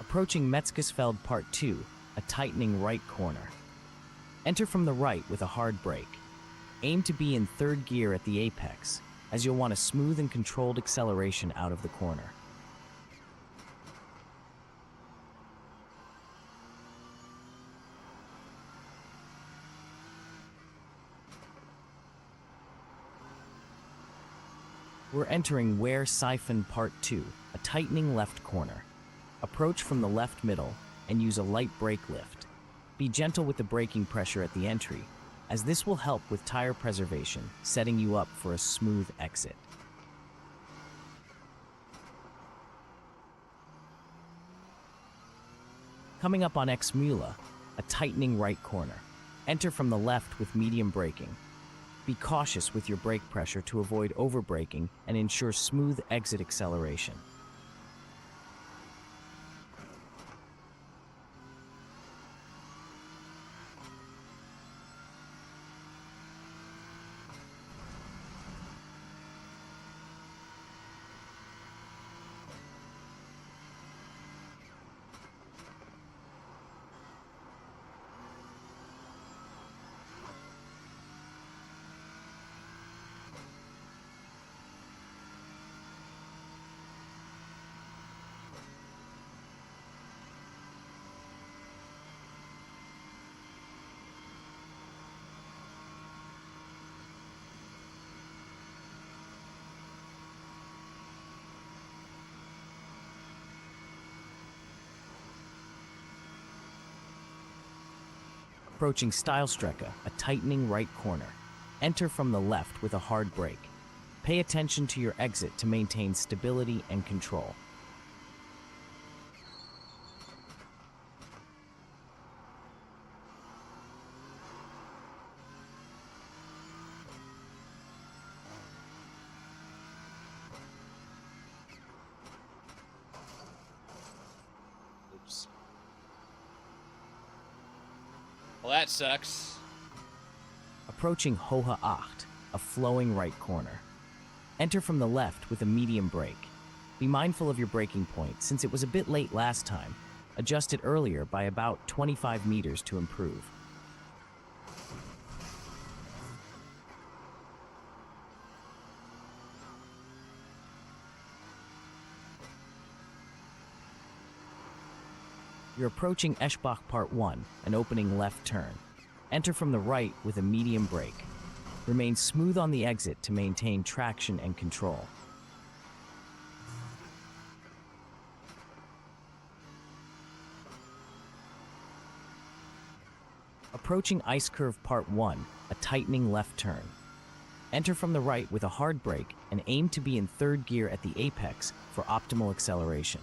Approaching Metzgesfeld Part 2, a tightening right corner. Enter from the right with a hard brake. Aim to be in third gear at the apex, as you'll want a smooth and controlled acceleration out of the corner. We're entering Ware Siphon Part 2, a tightening left corner. Approach from the left middle and use a light brake lift. Be gentle with the braking pressure at the entry, as this will help with tire preservation, setting you up for a smooth exit. Coming up on Exmühle, a tightening right corner. Enter from the left with medium braking. Be cautious with your brake pressure to avoid overbraking and ensure smooth exit acceleration. approaching Steilstrecke, a tightening right corner. Enter from the left with a hard brake. Pay attention to your exit to maintain stability and control. Oops. Well, that sucks. Approaching Hohe Acht, a flowing right corner. Enter from the left with a medium brake. Be mindful of your braking point since it was a bit late last time. Adjust it earlier by about 25 meters to improve. You're approaching Eschbach Part 1, an opening left turn. Enter from the right with a medium brake. Remain smooth on the exit to maintain traction and control. Approaching Ice Curve Part 1, a tightening left turn. Enter from the right with a hard brake and aim to be in third gear at the apex for optimal acceleration.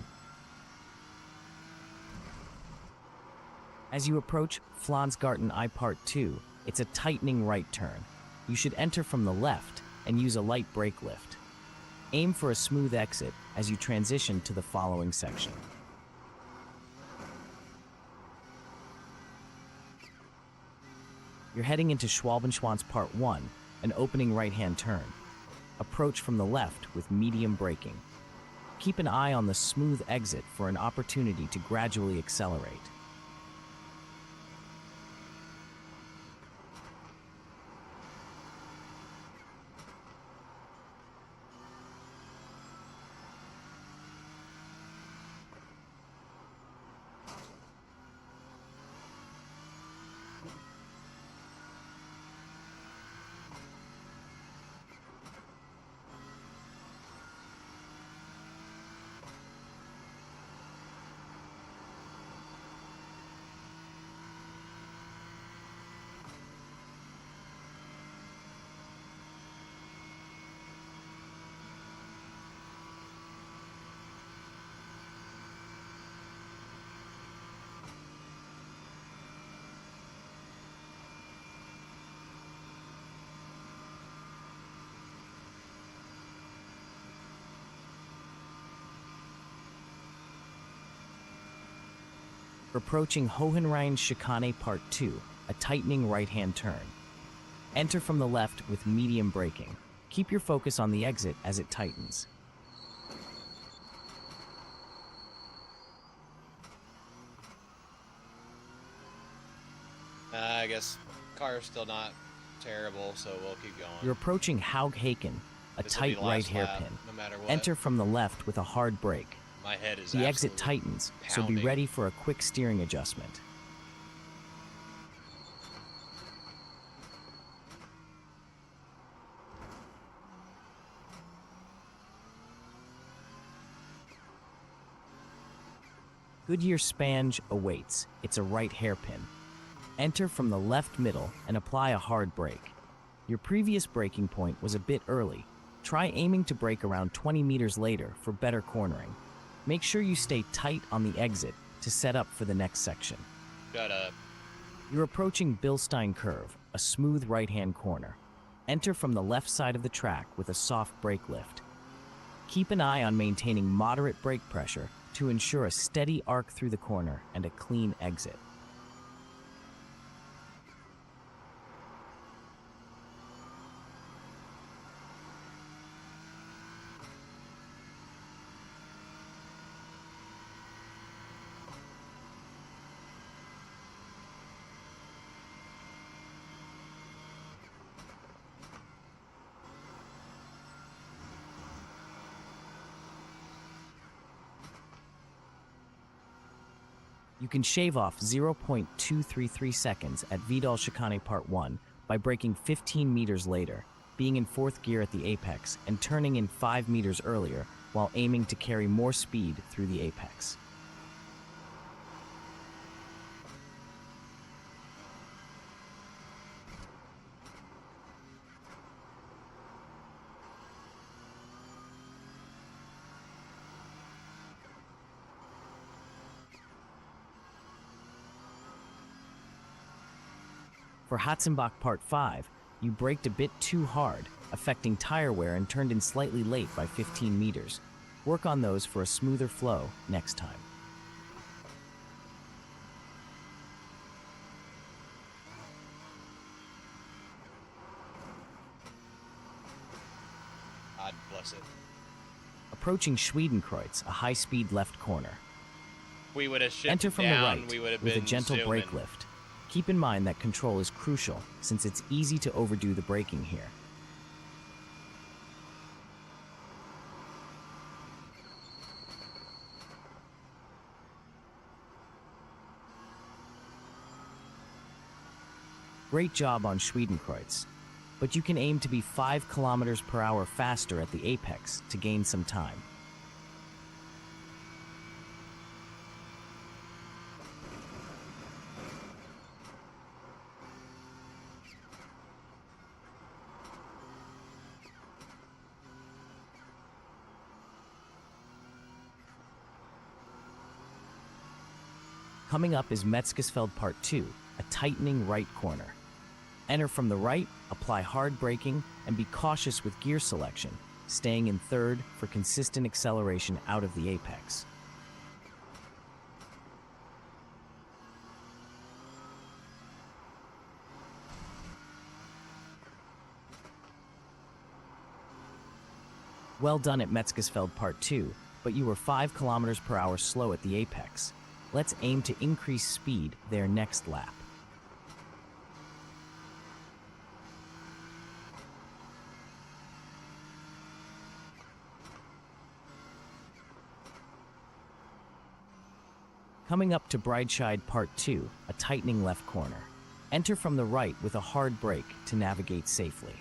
As you approach Flansgarten I Part 2, it's a tightening right turn. You should enter from the left and use a light brake lift. Aim for a smooth exit as you transition to the following section. You're heading into Schwalbenschwanz Part 1, an opening right-hand turn. Approach from the left with medium braking. Keep an eye on the smooth exit for an opportunity to gradually accelerate. Approaching Hohenrhein Schikane Part 2, a tightening right-hand turn. Enter from the left with medium braking. Keep your focus on the exit as it tightens. I guess car's still not terrible, so we'll keep going. You're approaching Haughaken, a This will be tight the right last lap, hairpin. no matter what. Enter from the left with a hard brake. My head is The exit absolutely tightens, so be pounding. ready for a quick steering adjustment. Goodyear Spange awaits. It's a right hairpin. Enter from the left middle and apply a hard brake. Your previous braking point was a bit early. Try aiming to brake around 20 meters later for better cornering. Make sure you stay tight on the exit to set up for the next section. Shut up. You're approaching Bilstein Curve, a smooth right-hand corner. Enter from the left side of the track with a soft brake lift. Keep an eye on maintaining moderate brake pressure to ensure a steady arc through the corner and a clean exit. You can shave off 0.233 seconds at Vidal Chicane Part 1 by braking 15 meters later, being in fourth gear at the apex, and turning in 5 meters earlier while aiming to carry more speed through the apex. For Hatzenbach Part 5, you braked a bit too hard, affecting tire wear and turned in slightly late by 15 meters. Work on those for a smoother flow next time. God bless it. Approaching Schwedenkreuz, a high-speed left corner. We would have shifted Enter from down, the right we would have with a been gentle zooming. brake lift. Keep in mind that control is crucial, since it's easy to overdo the braking here. Great job on Schwedenkreuz, but you can aim to be 5 kilometers per hour faster at the apex to gain some time. Coming up is Metzgesfeld Part 2, a tightening right corner. Enter from the right, apply hard braking, and be cautious with gear selection, staying in third for consistent acceleration out of the apex. Well done at Metzgesfeld Part 2, but you were 5 kilometers per hour slow at the apex. Let's aim to increase speed there next lap. Coming up to Breitscheid Part 2, a tightening left corner. Enter from the right with a hard brake to navigate safely.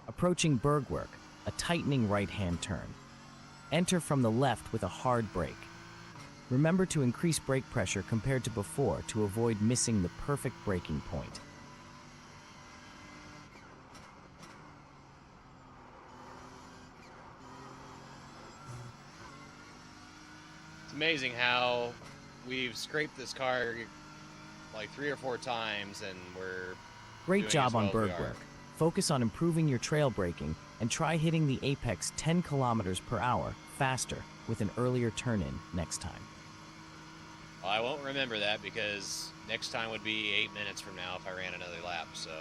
Approaching Bergwerk, a tightening right-hand turn. Enter from the left with a hard brake. Remember to increase brake pressure compared to before to avoid missing the perfect braking point. It's amazing how we've scraped this car like 3 or 4 times and we're Great doing job as on well as we are. Bergwerk. Focus on improving your trail braking and try hitting the apex 10 kilometers per hour faster with an earlier turn-in next time. Well, I won't remember that because next time would be 8 minutes from now if I ran another lap, so.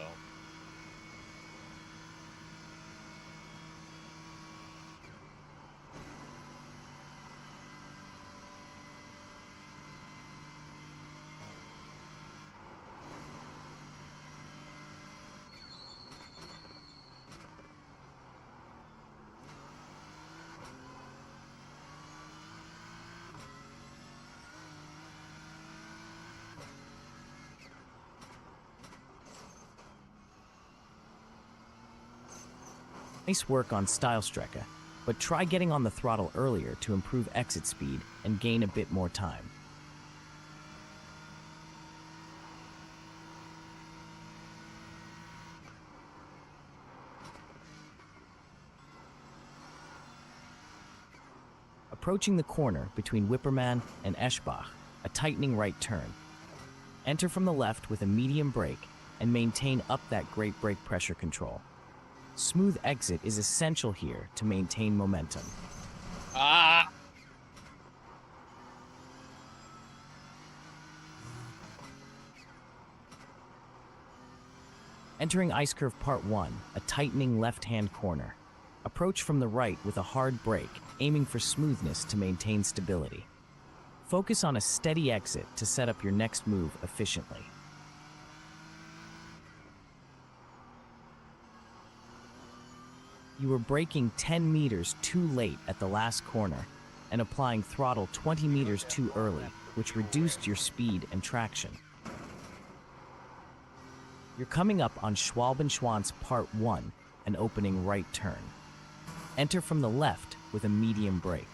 Nice work on Stylestrecke, but try getting on the throttle earlier to improve exit speed and gain a bit more time. Approaching the corner between Wipperman and Eschbach, a tightening right turn. Enter from the left with a medium brake and maintain up that great brake pressure control. Smooth exit is essential here to maintain momentum. Ah! Entering Ice Curve Part 1, a tightening left-hand corner. Approach from the right with a hard brake, aiming for smoothness to maintain stability. Focus on a steady exit to set up your next move efficiently. You were braking 10 meters too late at the last corner and applying throttle 20 meters too early, which reduced your speed and traction. You're coming up on Schwalbenschwanz Part 1, an opening right turn. Enter from the left with a medium brake.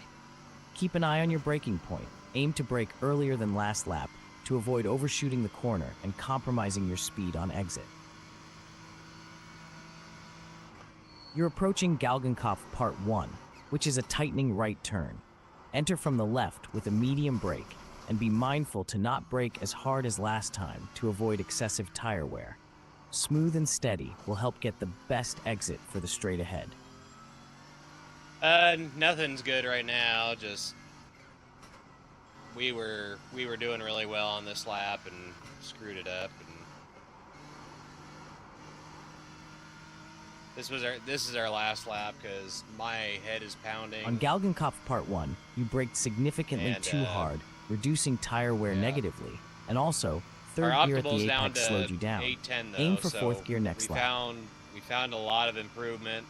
Keep an eye on your braking point. Aim to brake earlier than last lap to avoid overshooting the corner and compromising your speed on exit. You're approaching Galgenkopf Part 1, which is a tightening right turn. Enter from the left with a medium brake, and be mindful to not brake as hard as last time to avoid excessive tire wear. Smooth and steady will help get the best exit for the straight ahead. Nothing's good right now. Just we were doing really well on this lap and screwed it up. And this is our last lap because my head is pounding. On Galgenkopf Part 1, you braked significantly too hard, reducing tire wear negatively, and also third gear at the apex slowed you down. 810 though, Aim for fourth gear next lap. We found a lot of improvement,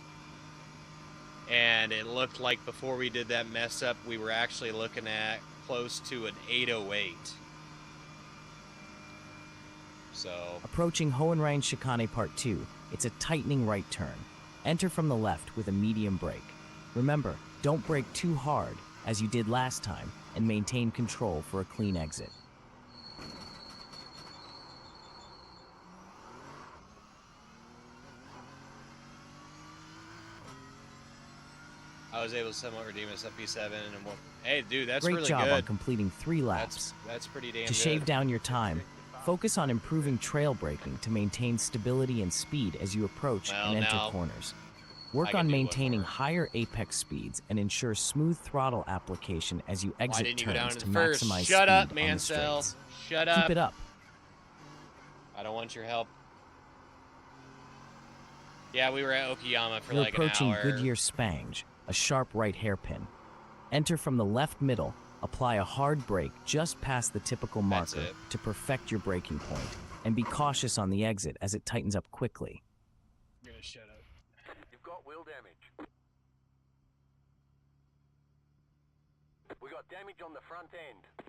and it looked like before we did that mess up, we were actually looking at close to an 808. So approaching Hohenrhein Chicane Part 2, it's a tightening right turn. Enter from the left with a medium brake. Remember, don't brake too hard, as you did last time, and maintain control for a clean exit. I was able to somewhat redeem us up P7 and hey, dude, that's Great really job good. on completing 3 laps. That's pretty damn to good. shave down your time, focus on improving trail braking to maintain stability and speed as you approach and enter corners. Work on maintaining higher apex speeds and ensure smooth throttle application as you exit turns to maximize speed Shut up, on the Mansell. straights. Shut up. Keep it up. I don't want your help. Yeah, we were at Okayama for You're like an hour. approaching Goodyear Spange, a sharp right hairpin. Enter from the left middle, apply a hard brake just past the typical marker to perfect your braking point, and be cautious on the exit as it tightens up quickly. You're gonna shut up. You've got wheel damage. We got damage on the front end.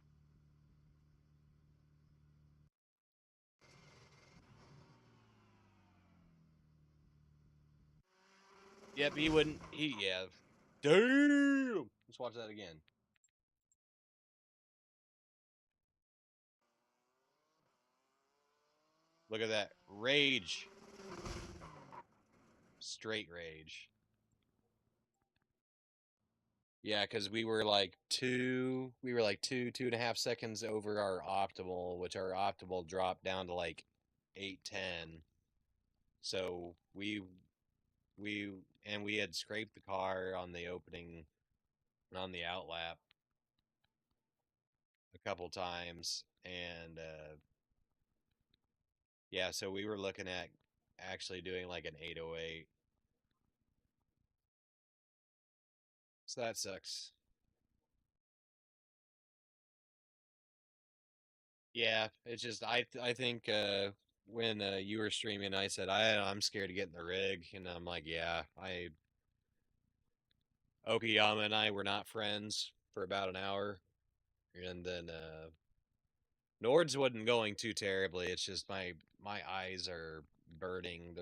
Yep, he wouldn't. Yeah. Damn! Let's watch that again. Look at that. Rage. Straight rage. Yeah, because we were like two and a half seconds over our optimal, which our optimal dropped down to like 8:10. So we had scraped the car on the opening and on the outlap a couple times, and yeah, so we were looking at actually doing like an 808. So that sucks. Yeah, it's just I think when you were streaming, I said I'm scared to get in the rig, and I'm like, yeah, Okayama and I were not friends for about an hour, and then Nords wasn't going too terribly. It's just my eyes are burning.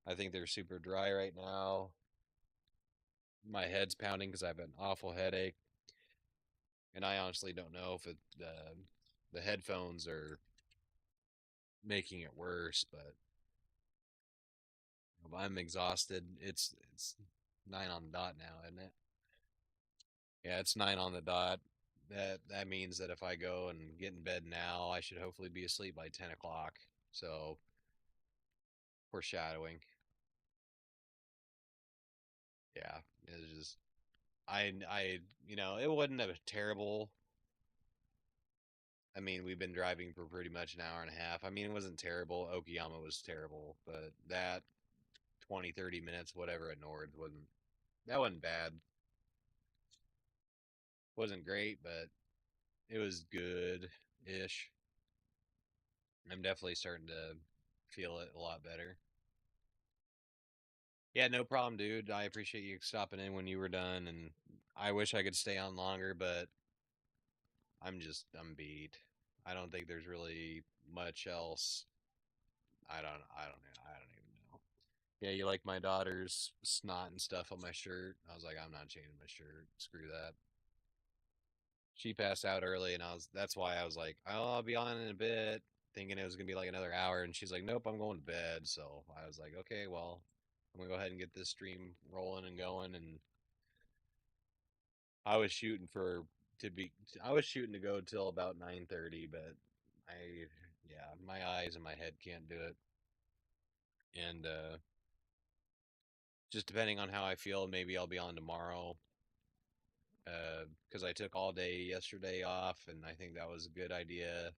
I think they're super dry right now. My head's pounding because I have an awful headache, and I honestly don't know if the headphones are making it worse, but I'm exhausted. It's 9 on the dot now, isn't it? Yeah, it's 9 on the dot. That means that if I go and get in bed now, I should hopefully be asleep by 10 o'clock. So, foreshadowing. Yeah, it's just it wasn't a terrible. I mean, we've been driving for pretty much an hour and a half. I mean, it wasn't terrible. Okayama was terrible, but that 20, 30 minutes, whatever at Nords wasn't bad. Wasn't great, but it was good-ish. I'm definitely starting to feel it a lot better. Yeah, no problem, dude. I appreciate you stopping in when you were done, and I wish I could stay on longer, but I'm beat. I don't think there's really much else. I don't even know. Yeah, you like my daughter's snot and stuff on my shirt? I was like, I'm not changing my shirt. Screw that. She passed out early, and that's why I was like, oh, I'll be on in a bit, thinking it was gonna be like another hour, and she's like, nope, I'm going to bed. So I was like, okay, well, I'm gonna go ahead and get this stream rolling and going, and I was shooting for I was shooting to go till about 9:30, but yeah, my eyes and my head can't do it. And just depending on how I feel, maybe I'll be on tomorrow. Because I took all day yesterday off, and I think that was a good idea.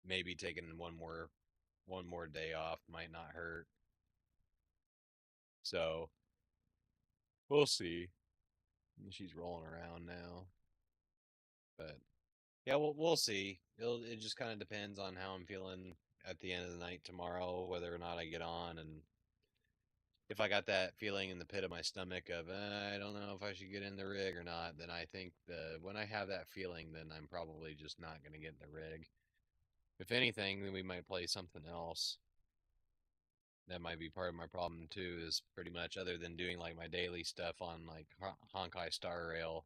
Maybe taking one more day off might not hurt. So we'll see. She's rolling around now, but yeah, we'll see. It just kind of depends on how I'm feeling at the end of the night tomorrow, whether or not I get on, and if I got that feeling in the pit of my stomach of I don't know if I should get in the rig or not, then I think when I have that feeling, then I'm probably just not going to get in the rig. If anything, then we might play something else. That might be part of my problem too, is pretty much other than doing like my daily stuff on like Honkai Star Rail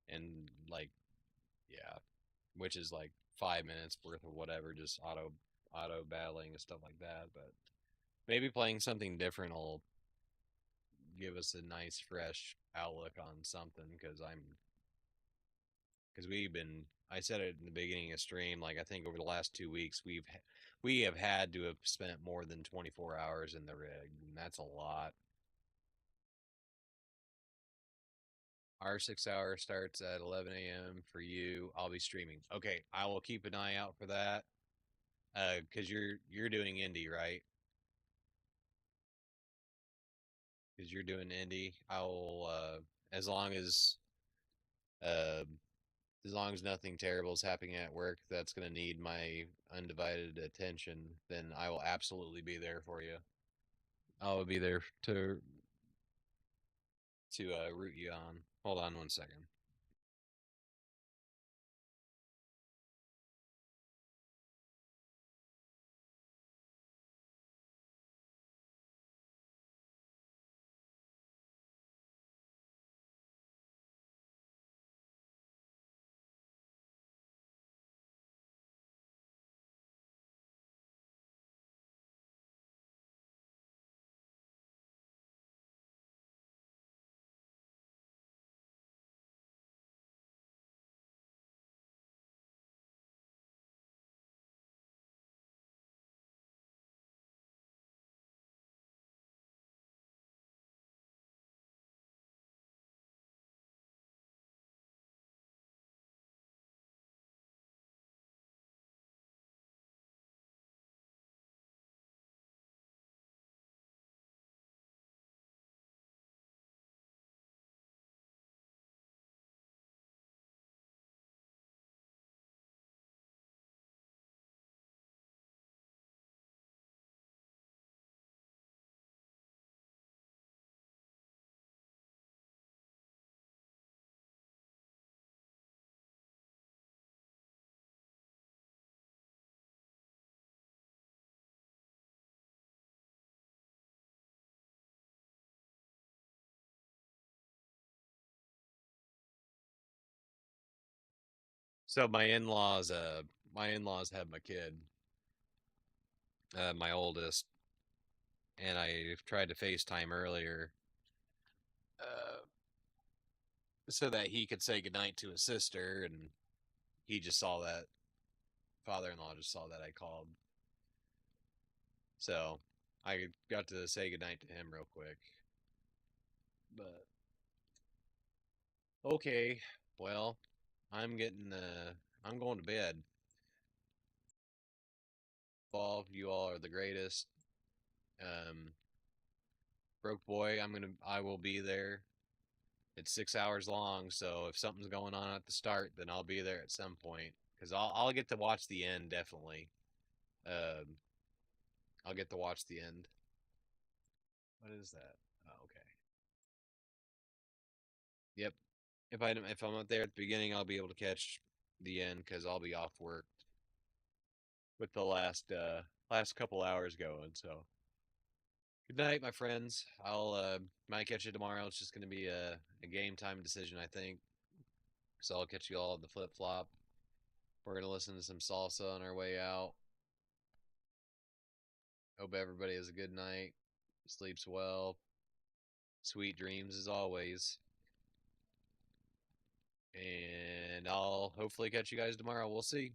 and like yeah, which is like 5 minutes worth of whatever, just auto battling and stuff like that. But maybe playing something different will give us a nice fresh outlook on something because we've been I said it in the beginning of stream, like I think over the last 2 weeks we have had to have spent more than 24 hours in the rig, and that's a lot. Our 6 hour starts at 11 a.m. for you. I'll be streaming. Okay, I will keep an eye out for that. Because you're doing indie, right? Because you're doing indie. I'll uh as long as nothing terrible is happening at work that's gonna need my undivided attention, then I will absolutely be there for you. I will be there to root you on. Hold on 1 second. So my in-laws had my kid, my oldest, and I tried to FaceTime earlier, uh, so that he could say goodnight to his sister, and he just saw that father-in-law just saw that I called, so I got to say goodnight to him real quick. But okay, well, I'm going to bed. All you all are the greatest. Um, Broke boy, I will be there. It's 6 hours long, so if something's going on at the start, then I'll be there at some point because I'll get to watch the end definitely. Um, I'll get to watch the end. What is that? Oh, okay. Yep. If I'm not there at the beginning, I'll be able to catch the end because I'll be off work with the last couple hours going. So good night, my friends. I'll might catch you tomorrow. It's just gonna be a game time decision, I think. So I'll catch you all in the flip flop. We're gonna listen to some salsa on our way out. Hope everybody has a good night, sleeps well. Sweet dreams as always. And I'll hopefully catch you guys tomorrow. We'll see.